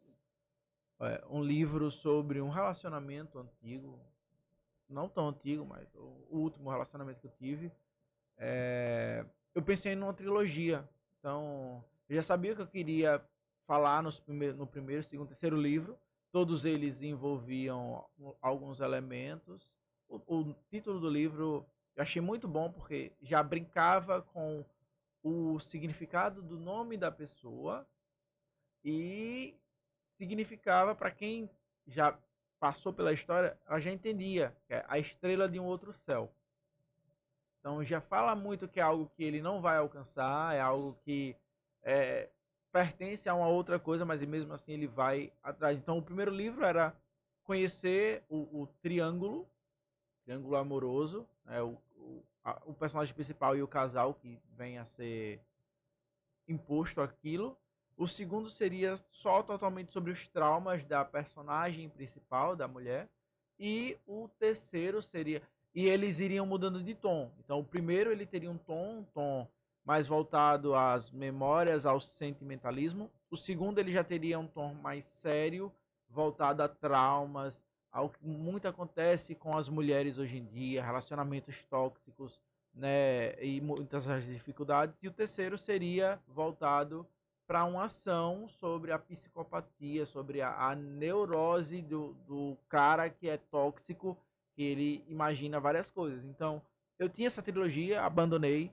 um livro sobre um relacionamento antigo, não tão antigo, mas o último relacionamento que eu tive, eu pensei numa trilogia. Então, eu já sabia que eu queria falar no primeiro, segundo, terceiro livro. Todos eles envolviam alguns elementos. O título do livro eu achei muito bom porque já brincava com o significado do nome da pessoa e significava para quem já passou pela história, ela já entendia que é a estrela de um outro céu. Então já fala muito que é algo que ele não vai alcançar, é algo que pertence a uma outra coisa, mas mesmo assim ele vai atrás. Então o primeiro livro era conhecer o triângulo amoroso, o personagem principal e o casal que vem a ser imposto aquilo. O segundo seria só totalmente sobre os traumas da personagem principal, da mulher. E o terceiro seria... E eles iriam mudando de tom. Então, o primeiro ele teria um tom mais voltado às memórias, ao sentimentalismo. O segundo ele já teria um tom mais sério, voltado a traumas, ao que muito acontece com as mulheres hoje em dia, relacionamentos tóxicos, né, e muitas dificuldades. E o terceiro seria voltado para uma ação sobre a psicopatia, sobre a neurose do cara que é tóxico, que ele imagina várias coisas. Então, eu tinha essa trilogia, abandonei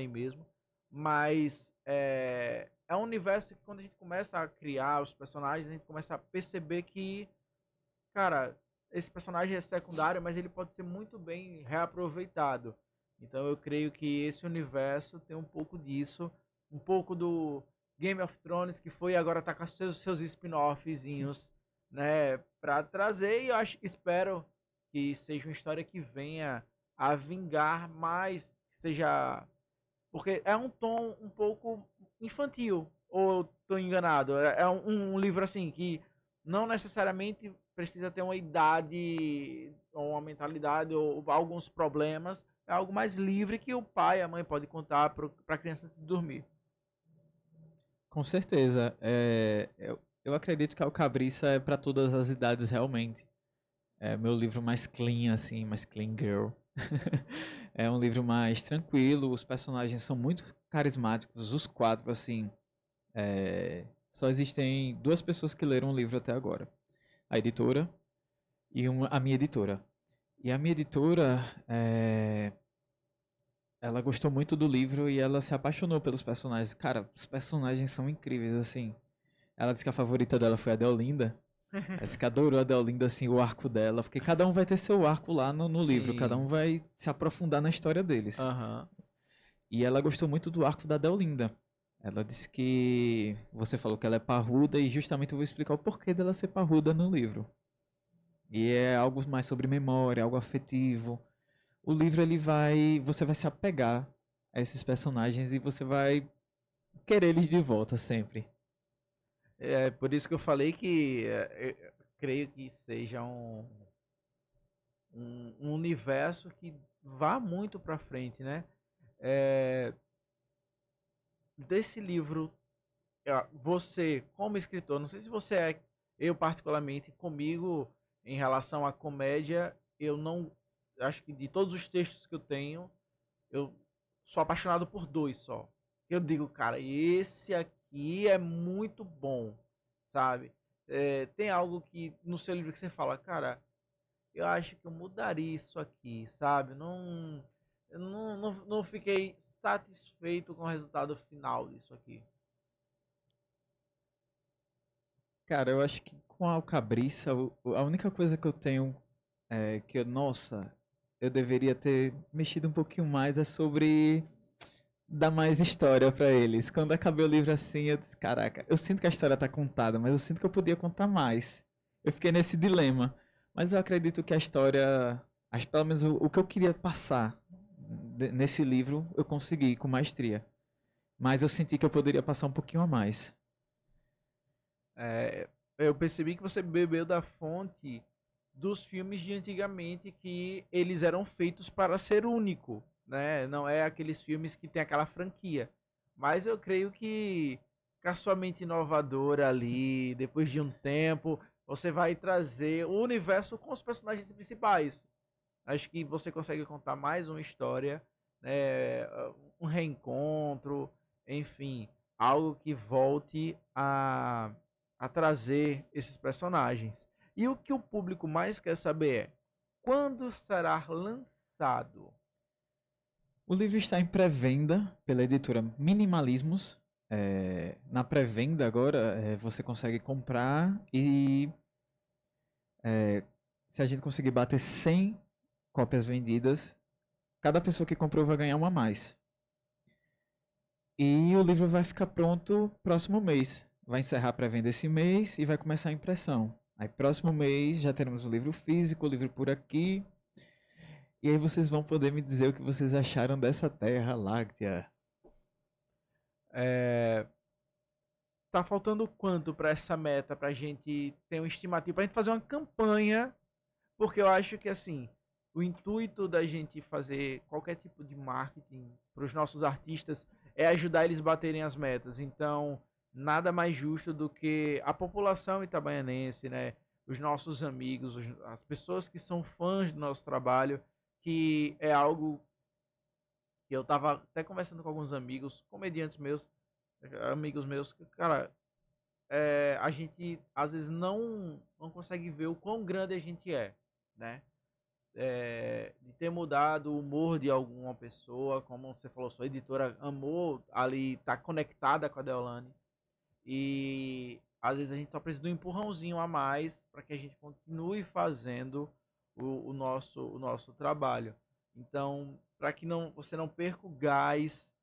mesmo, mas é um universo que quando a gente começa a criar os personagens, a gente começa a perceber que, cara, esse personagem é secundário, mas ele pode ser muito bem reaproveitado. Então eu creio que esse universo tem um pouco disso, um pouco do Game of Thrones, que foi agora tá com seus spin-offzinhos, né, para trazer, e eu espero que seja uma história que venha a vingar mais, seja, porque é um tom um pouco infantil, ou tô enganado? É um livro assim que não necessariamente precisa ter uma idade ou uma mentalidade ou alguns problemas. É algo mais livre que o pai e a mãe podem contar para a criança antes de dormir. Com certeza. Eu acredito que a Alcabriça é para todas as idades, realmente. É meu livro mais clean, assim, mais clean girl. É um livro mais tranquilo, os personagens são muito carismáticos, os quatro, assim. Só existem duas pessoas que leram o livro até agora. A editora e a minha editora. E a minha editora, ela gostou muito do livro e ela se apaixonou pelos personagens. Cara, os personagens são incríveis, assim. Ela disse que a favorita dela foi a Deolinda. Ela disse que adorou a Deolinda, assim, o arco dela. Porque cada um vai ter seu arco lá no livro. Cada um vai se aprofundar na história deles. Uhum. E ela gostou muito do arco da Deolinda. Ela disse que você falou que ela é parruda e justamente eu vou explicar o porquê dela ser parruda no livro. E é algo mais sobre memória, algo afetivo. O livro você vai se apegar a esses personagens e você vai querer eles de volta sempre. É por isso que eu falei que eu creio que seja um universo que vá muito para frente, né? Desse livro, você como escritor, não sei se você eu particularmente comigo em relação à comédia, eu não acho que de todos os textos que eu tenho, eu sou apaixonado por dois só. Eu digo, cara, esse aqui é muito bom, sabe? Tem algo que no seu livro que você fala, cara, eu acho que eu mudaria isso aqui, sabe? Não fiquei satisfeito com o resultado final disso aqui. Cara, eu acho que com a Alcabriça, a única coisa que eu tenho é que, nossa, eu deveria ter mexido um pouquinho mais é sobre dar mais história pra eles. Quando acabei o livro assim, eu disse, caraca, eu sinto que a história tá contada, mas eu sinto que eu podia contar mais. Eu fiquei nesse dilema. Mas eu acredito que a história, pelo menos o que eu queria passar nesse livro, eu consegui com maestria. Mas eu senti que eu poderia passar um pouquinho a mais. Eu percebi que você bebeu da fonte dos filmes de antigamente que eles eram feitos para ser único, né? Não é aqueles filmes que tem aquela franquia. Mas eu creio que com a sua mente inovadora ali, depois de um tempo, você vai trazer o universo com os personagens principais. Acho que você consegue contar mais uma história, né? Um reencontro, enfim, algo que volte a trazer esses personagens. E o que o público mais quer saber é quando será lançado? O livro está em pré-venda pela editora Minimalismos. Na pré-venda agora você consegue comprar e se a gente conseguir bater 100 cópias vendidas, cada pessoa que comprou vai ganhar uma a mais. E o livro vai ficar pronto próximo mês. Vai encerrar a pré-venda esse mês e vai começar a impressão. Aí próximo mês já teremos o livro físico, o livro por aqui. E aí vocês vão poder me dizer o que vocês acharam dessa Terra Láctea. Tá faltando quanto para essa meta, pra gente ter um estimativo, pra gente fazer uma campanha, porque eu acho que assim, o intuito da gente fazer qualquer tipo de marketing para os nossos artistas é ajudar eles a baterem as metas. Então, nada mais justo do que a população itabaianense, né? Os nossos amigos, as pessoas que são fãs do nosso trabalho, que é algo que eu estava até conversando com alguns amigos, comediantes meus, amigos meus, que, cara, a gente às vezes não consegue ver o quão grande a gente é, né? De ter mudado o humor de alguma pessoa, como você falou, sua editora amou ali, tá conectada com a Deolane, e às vezes a gente só precisa de um empurrãozinho a mais para que a gente continue fazendo o nosso trabalho. Então, para que você não perca o gás,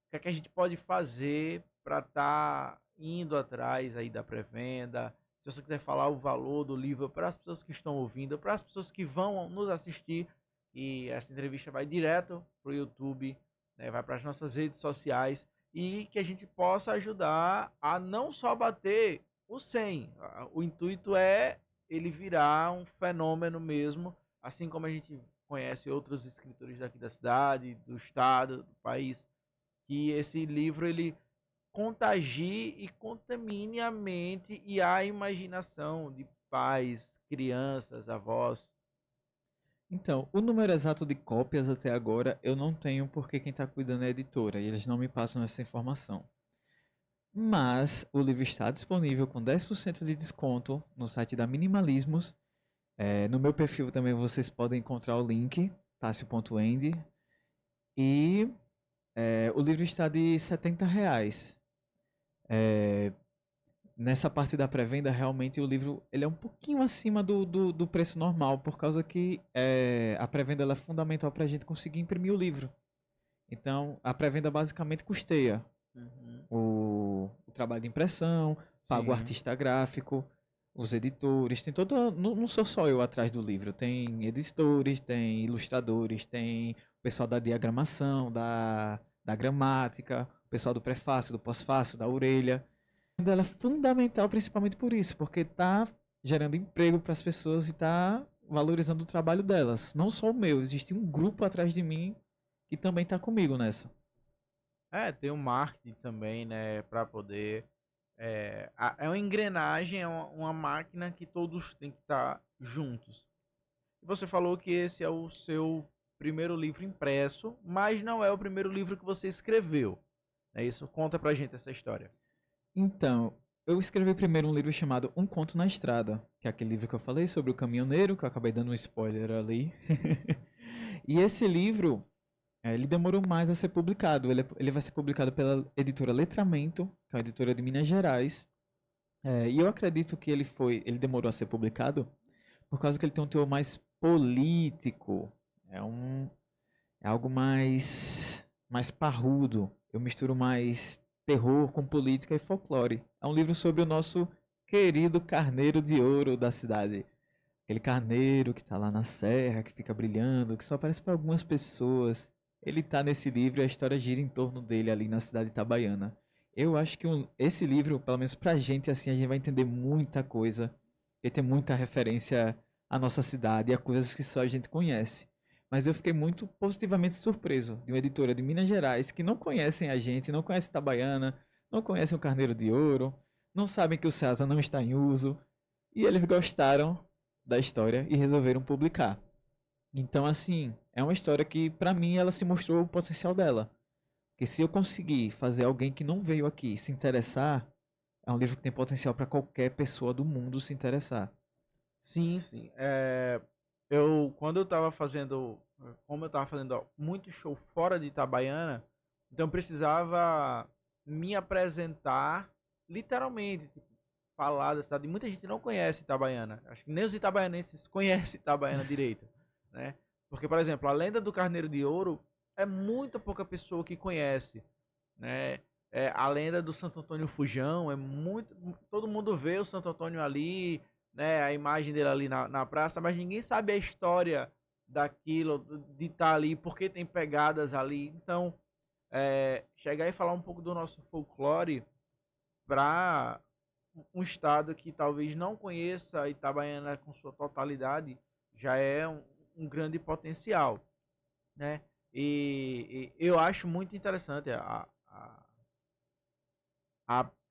o que é que a gente pode fazer para estar indo atrás aí da pré-venda? Se você quiser falar o valor do livro para as pessoas que estão ouvindo, para as pessoas que vão nos assistir, e essa entrevista vai direto para o YouTube, né, vai para as nossas redes sociais, e que a gente possa ajudar a não só bater o 100. O intuito é ele virar um fenômeno mesmo, assim como a gente conhece outros escritores daqui da cidade, do estado, do país, que esse livro ele contagie e contamine a mente e a imaginação de pais, crianças, avós. Então, o número exato de cópias até agora eu não tenho porque quem está cuidando é a editora e eles não me passam essa informação. Mas o livro está disponível com 10% de desconto no site da Minimalismos. No meu perfil também vocês podem encontrar o link, tassio.end. E o livro está de R$ 70. Nessa parte da pré-venda, realmente o livro ele é um pouquinho acima do preço normal, por causa que a pré-venda ela é fundamental para a gente conseguir imprimir o livro. Então, a pré-venda basicamente custeia o trabalho de impressão, paga o artista gráfico, os editores, tem todo. Não sou só eu atrás do livro, tem editores, tem ilustradores, tem o pessoal da diagramação, da gramática, o pessoal do prefácio, do pós-fácio, da orelha. Ela é fundamental principalmente por isso, porque está gerando emprego para as pessoas e está valorizando o trabalho delas. Não só o meu, existe um grupo atrás de mim que também está comigo nessa. Tem um marketing também, né, para poder... É uma engrenagem, é uma máquina que todos têm que estar juntos. Você falou que esse é o seu primeiro livro impresso, mas não é o primeiro livro que você escreveu. É isso? Conta pra gente essa história. Então, eu escrevi primeiro um livro chamado Um Conto na Estrada, que é aquele livro que eu falei sobre o caminhoneiro, que eu acabei dando um spoiler ali. E esse livro, ele demorou mais a ser publicado. Ele vai ser publicado pela editora Letramento, que é uma editora de Minas Gerais. E eu acredito que ele demorou a ser publicado por causa que ele tem um teor mais político. É algo mais parrudo. Eu misturo mais terror com política e folclore. É um livro sobre o nosso querido carneiro de ouro da cidade. Aquele carneiro que tá lá na serra, que fica brilhando, que só aparece para algumas pessoas. Ele tá nesse livro e a história gira em torno dele ali na cidade de Itabaiana. Eu acho que esse livro, pelo menos pra gente, assim, a gente vai entender muita coisa. Ele tem muita referência à nossa cidade e a coisas que só a gente conhece. Mas eu fiquei muito positivamente surpreso de uma editora de Minas Gerais que não conhecem a gente, não conhecem Itabaiana, não conhecem o Carneiro de Ouro, não sabem que o Ceasa não está em uso. E eles gostaram da história e resolveram publicar. Então, assim, é uma história que, pra mim, ela se mostrou o potencial dela. Porque se eu conseguir fazer alguém que não veio aqui se interessar, é um livro que tem potencial para qualquer pessoa do mundo se interessar. Sim, sim. Quando eu tava fazendo, como eu tava fazendo muito show fora de Itabaiana, então eu precisava me apresentar literalmente, tipo, falar da cidade. Muita gente não conhece Itabaiana. Acho que nem os itabaianenses conhecem Itabaiana direito, né? Porque, por exemplo, a lenda do Carneiro de Ouro é muito pouca pessoa que conhece, né? A lenda do Santo Antônio Fujão todo mundo vê o Santo Antônio ali, né? A imagem dele ali na praça, mas ninguém sabe a história daquilo, de estar ali, porque tem pegadas ali. Então, chegar e falar um pouco do nosso folclore para um estado que talvez não conheça Itabaiana com sua totalidade, já é um grande potencial, né? E eu acho muito interessante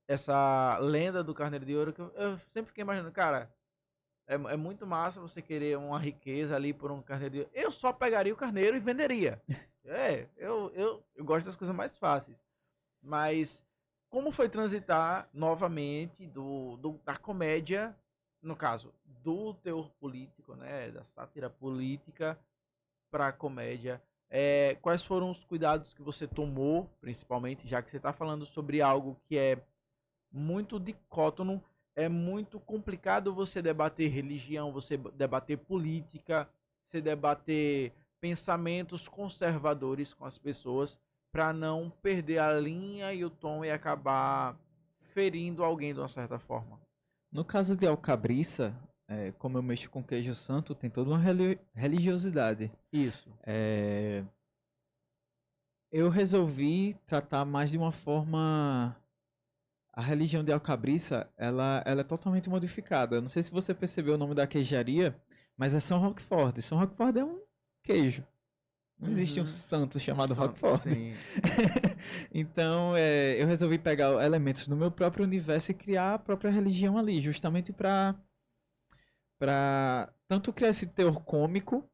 essa lenda do Carneiro de Ouro, que eu sempre fiquei imaginando, cara, é muito massa você querer uma riqueza ali por um carneiro de ouro. Eu só pegaria o carneiro e venderia. Eu gosto das coisas mais fáceis. Mas como foi transitar novamente da comédia, no caso, do teor político, né, da sátira política para a comédia? Quais foram os cuidados que você tomou, principalmente, já que você está falando sobre algo que é muito dicótono, é muito complicado você debater religião, você debater política, você debater pensamentos conservadores com as pessoas, para não perder a linha e o tom e acabar ferindo alguém de uma certa forma. No caso de Alcabriça, como eu mexo com queijo santo, tem toda uma religiosidade. Isso. Eu resolvi tratar mais de uma forma. A religião de Alcabriça, ela é totalmente modificada. Não sei se você percebeu o nome da queijaria, mas é São Roquefort. São Roquefort é um queijo. Não existe um santo chamado Roquefort. Sim. Então, eu resolvi pegar elementos do meu próprio universo e criar a própria religião ali, justamente para tanto criar esse teor cômico,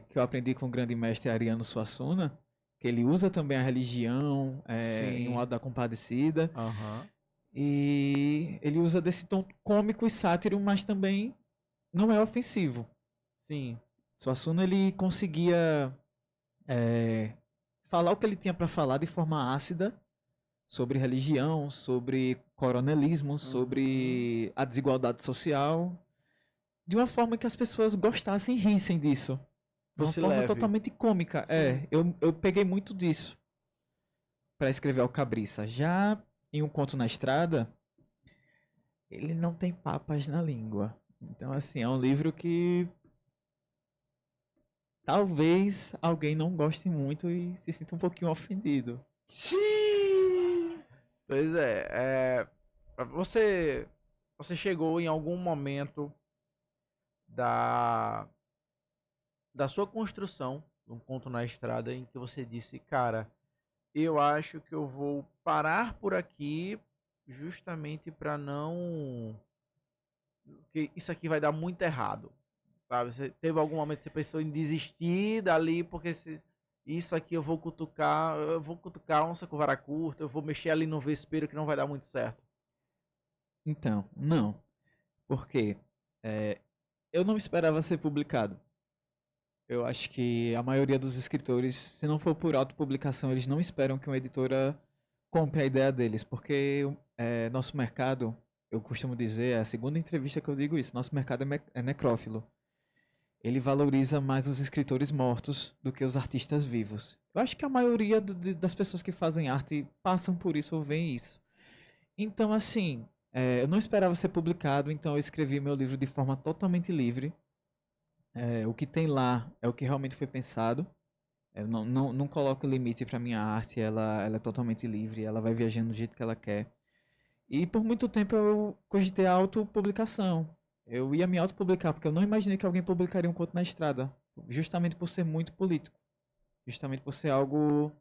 que eu aprendi com o grande mestre Ariano Suassuna, que ele usa também a religião em Um Auto da Compadecida. Uhum. E ele usa desse tom cômico e sátiro, mas também não é ofensivo. Sim. Suassuna, ele conseguia falar o que ele tinha para falar de forma ácida sobre religião, sobre coronelismo, sobre a desigualdade social, de uma forma que as pessoas gostassem e rissem disso. De uma forma totalmente cômica. Eu peguei muito disso para escrever Alcabriça. Já em Um Conto na Estrada, ele não tem papas na língua. Então, assim, é um livro que talvez alguém não goste muito e se sinta um pouquinho ofendido. Pois você chegou em algum momento da sua construção, Um Conto na Estrada, em que você disse, cara, eu acho que eu vou parar por aqui justamente para não... que isso aqui vai dar muito errado. sabe? Você teve algum momento que você pensou em desistir dali, porque isso aqui eu vou cutucar onça com vara curta, eu vou mexer ali no vespeiro que não vai dar muito certo. Então, não. Porque eu não esperava ser publicado. Eu acho que a maioria dos escritores, se não for por autopublicação, eles não esperam que uma editora compre a ideia deles. Porque nosso mercado, eu costumo dizer, é a segunda entrevista que eu digo isso, nosso mercado é necrófilo. Ele valoriza mais os escritores mortos do que os artistas vivos. Eu acho que a maioria das pessoas que fazem arte passam por isso ou veem isso. Então, assim, eu não esperava ser publicado, então eu escrevi meu livro de forma totalmente livre. O que tem lá é o que realmente foi pensado. Eu não coloco limite para minha arte, ela é totalmente livre, ela vai viajando do jeito que ela quer. E por muito tempo eu cogitei a autopublicação. Eu ia me autopublicar, porque eu não imaginei que alguém publicaria um conto na estrada. Justamente por ser muito político. Justamente por ser algo...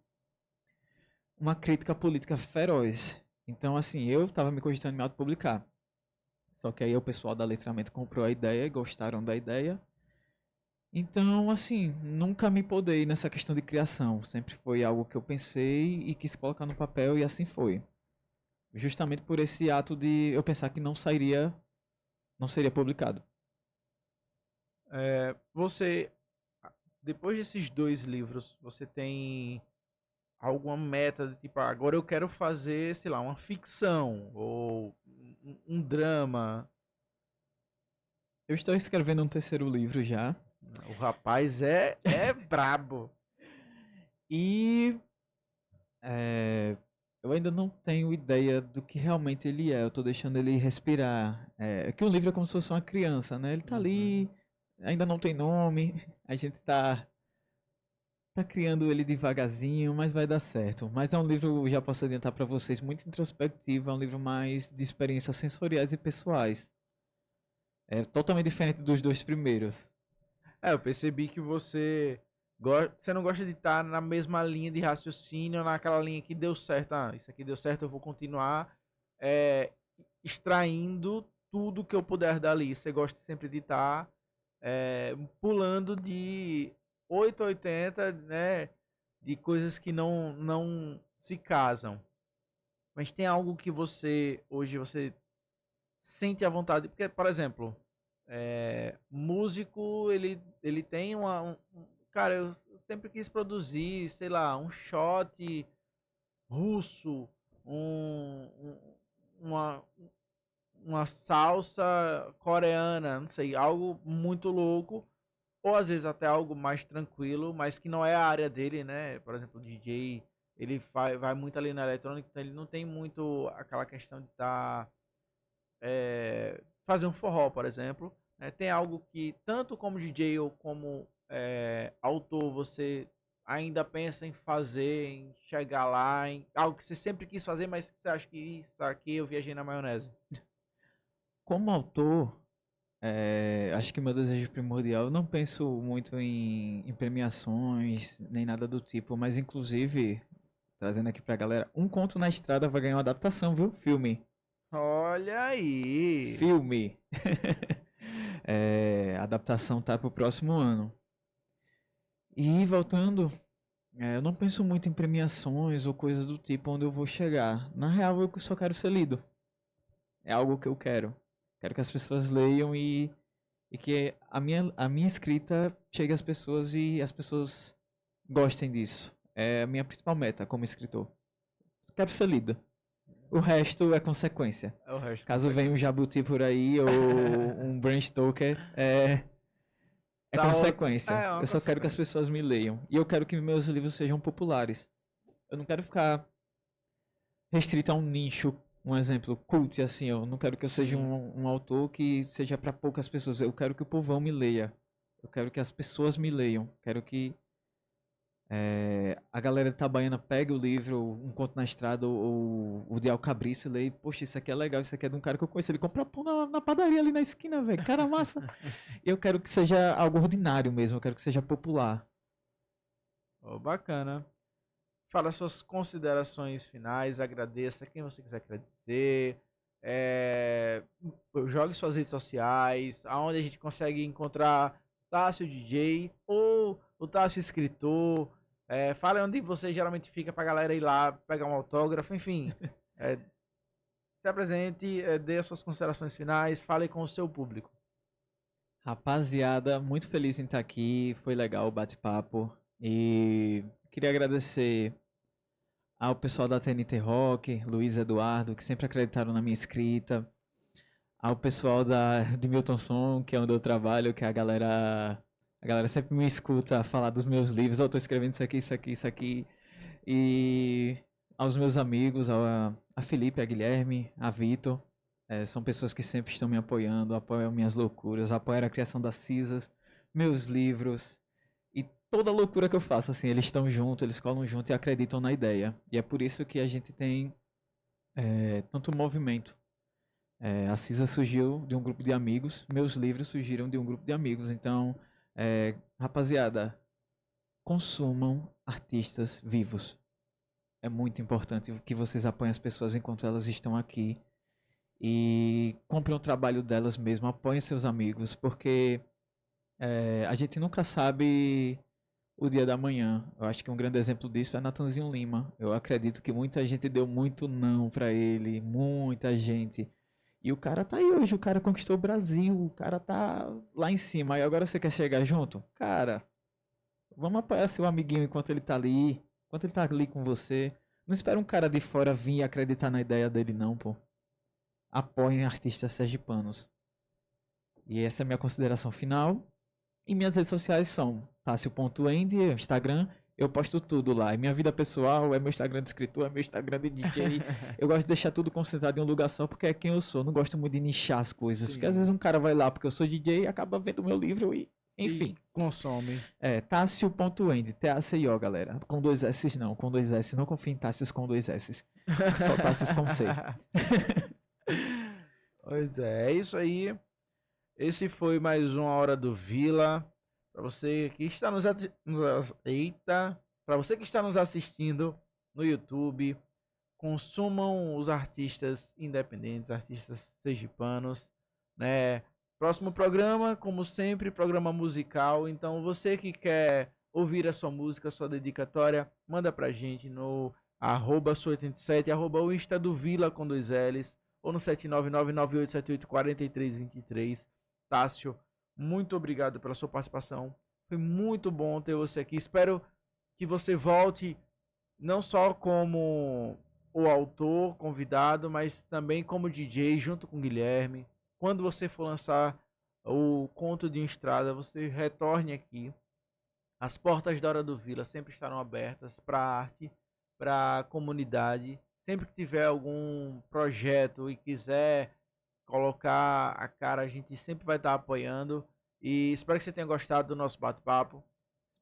uma crítica política feroz. Então, assim, eu tava me cogitando me autopublicar. Só que aí o pessoal da Letramento comprou a ideia e gostaram da ideia. Então, assim, nunca me podei nessa questão de criação. Sempre foi algo que eu pensei e quis colocar no papel e assim foi. Justamente por esse ato de eu pensar que não seria publicado. Você, depois desses 2 livros, você tem alguma meta de tipo, agora eu quero fazer, sei lá, uma ficção ou um drama? Eu estou escrevendo um terceiro livro já. O rapaz é brabo. E eu ainda não tenho ideia do que realmente ele é. Eu tô deixando ele respirar. Que um livro é como se fosse uma criança, né? Ele tá ali, ainda não tem nome. A gente tá criando ele devagarzinho, mas vai dar certo. Mas é um livro, já posso adiantar para vocês, muito introspectivo. É um livro mais de experiências sensoriais e pessoais. É totalmente diferente dos 2 primeiros. Eu percebi que você não gosta de estar na mesma linha de raciocínio, naquela linha que deu certo. Isso aqui deu certo, eu vou continuar extraindo tudo que eu puder dali. Você gosta sempre de estar pulando de 8 a 80, né, de coisas que não se casam. Mas tem algo que hoje você sente a vontade, porque, por exemplo, músico, ele tem cara, eu sempre quis produzir, sei lá, um shot russo, uma, uma salsa coreana, não sei, algo muito louco, ou às vezes até algo mais tranquilo, mas que não é a área dele, né? Por exemplo, o DJ, ele vai muito ali na eletrônica, então ele não tem muito aquela questão de estar fazer um forró, por exemplo. Tem algo que, tanto como DJ ou como autor, você ainda pensa em fazer, em chegar lá, em algo que você sempre quis fazer, mas que você acha que isso aqui eu viajei na maionese? Como autor, acho que meu desejo primordial, eu não penso muito em premiações, nem nada do tipo, mas inclusive, trazendo aqui pra galera, Um Conto na Estrada vai ganhar uma adaptação, viu? Filme. Olha aí! Filme! A adaptação tá pro próximo ano. E voltando, eu não penso muito em premiações ou coisas do tipo onde eu vou chegar. Na real, eu só quero ser lido. É algo que eu quero. Quero que as pessoas leiam e que a minha escrita chegue às pessoas e as pessoas gostem disso. É a minha principal meta como escritor. Quero ser lido. O resto é consequência. Caso venha um Jabuti por aí ou um Bram Stoker, é consequência. Eu só quero que as pessoas me leiam. E eu quero que meus livros sejam populares. Eu não quero ficar restrito a um nicho, um exemplo, cult, assim. Eu não quero que eu seja um autor que seja para poucas pessoas. Eu quero que o povão me leia. Eu quero que as pessoas me leiam. Quero que a galera de Itabaiana pegue o livro, Um Conto na Estrada ou o de Alcabrice e leia. Poxa, isso aqui é legal, isso aqui é de um cara que eu conheço. Ele compra pão na padaria ali na esquina, velho. Cara massa. Eu quero que seja algo ordinário mesmo, eu quero que seja popular. Bacana. Fala suas considerações finais, agradeça quem você quiser agradecer. Jogue suas redes sociais, aonde a gente consegue encontrar Tássio DJ ou o Tássio escritor. Fala onde você geralmente fica pra galera ir lá pegar um autógrafo, enfim. Se apresente, dê as suas considerações finais, fale com o seu público. Rapaziada, muito feliz em estar aqui. Foi legal o bate-papo. E queria agradecer ao pessoal da TNT Rock, Luiz Eduardo, que sempre acreditaram na minha escrita. Ao pessoal de Milton Som, que é onde eu trabalho, que a galera sempre me escuta falar dos meus livros. Eu tô escrevendo isso aqui, isso aqui, isso aqui. E aos meus amigos, a Felipe, a Guilherme, a Vitor. São pessoas que sempre estão me apoiando, apoiam minhas loucuras, apoiam a criação das Cisas, meus livros. E toda loucura que eu faço, assim, eles estão juntos, eles colam junto e acreditam na ideia. E é por isso que a gente tem tanto movimento. A Cisa surgiu de um grupo de amigos, meus livros surgiram de um grupo de amigos. Então, rapaziada, consumam artistas vivos. É muito importante que vocês apoiem as pessoas enquanto elas estão aqui. E comprem o trabalho delas mesmo, apoiem seus amigos, porque a gente nunca sabe o dia da manhã. Eu acho que um grande exemplo disso é Natanzinho Lima. Eu acredito que muita gente deu muito não pra ele, muita gente. E o cara tá aí hoje, o cara conquistou o Brasil, o cara tá lá em cima. E agora você quer chegar junto? Cara, vamos apoiar seu amiguinho enquanto ele tá ali com você. Não espera um cara de fora vir e acreditar na ideia dele não, pô. Apoiem artistas sergipanos. E essa é a minha consideração final. E minhas redes sociais são Tássio.end, Instagram. Eu posto tudo lá. É minha vida pessoal, é meu Instagram de escritor, é meu Instagram de DJ. Eu gosto de deixar tudo concentrado em um lugar só, porque é quem eu sou. Eu não gosto muito de nichar as coisas. Sim. Porque às vezes um cara vai lá porque eu sou DJ e acaba vendo meu livro e... Enfim. E consome. Tássio.end, T-A-C-I-O, galera. Com 2 S não, com 2 S. Não confio em Tássios com 2 S. Só Tássios com C. Pois é isso aí. Esse foi mais uma Hora do Vila. Para você que está para você que está nos assistindo no YouTube, consumam os artistas independentes, artistas sergipanos, né? Próximo programa, como sempre, programa musical. Então, você que quer ouvir a sua música, a sua dedicatória, manda pra gente no @sou87, o Insta do Vila com 2 L's, ou no 79998784323. Tássio, muito obrigado pela sua participação. Foi muito bom ter você aqui. Espero que você volte não só como o autor convidado, mas também como DJ junto com o Guilherme. Quando você for lançar o Conto de Estrada, você retorne aqui. As portas da Hora do Vila sempre estarão abertas para a arte, para a comunidade. Sempre que tiver algum projeto e quiser colocar a cara, a gente sempre vai estar apoiando. E espero que você tenha gostado do nosso bate-papo.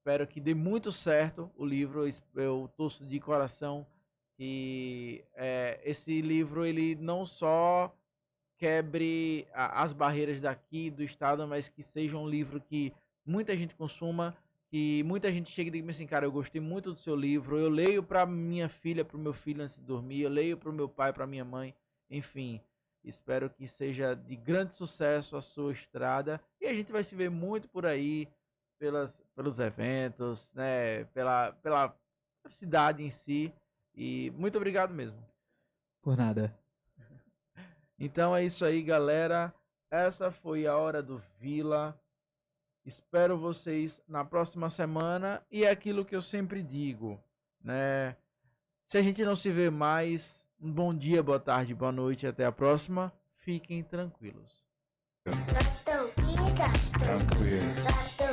Espero que dê muito certo o livro. Eu torço de coração que esse livro ele não só quebre as barreiras daqui do estado, mas que seja um livro que muita gente consuma, que muita gente chegue e diga assim, cara, eu gostei muito do seu livro, eu leio para minha filha, para o meu filho antes de dormir, eu leio para o meu pai, para minha mãe, enfim, espero que seja de grande sucesso a sua estrada, e a gente vai se ver muito por aí, pelos eventos, né, pela cidade em si, e muito obrigado mesmo. Por nada. Então é isso aí, galera. Essa foi a Hora do Vila. Espero vocês na próxima semana. E é aquilo que eu sempre digo, né? Se a gente não se vê mais, um bom dia, boa tarde, boa noite. Até a próxima. Fiquem tranquilos. Tranquilo.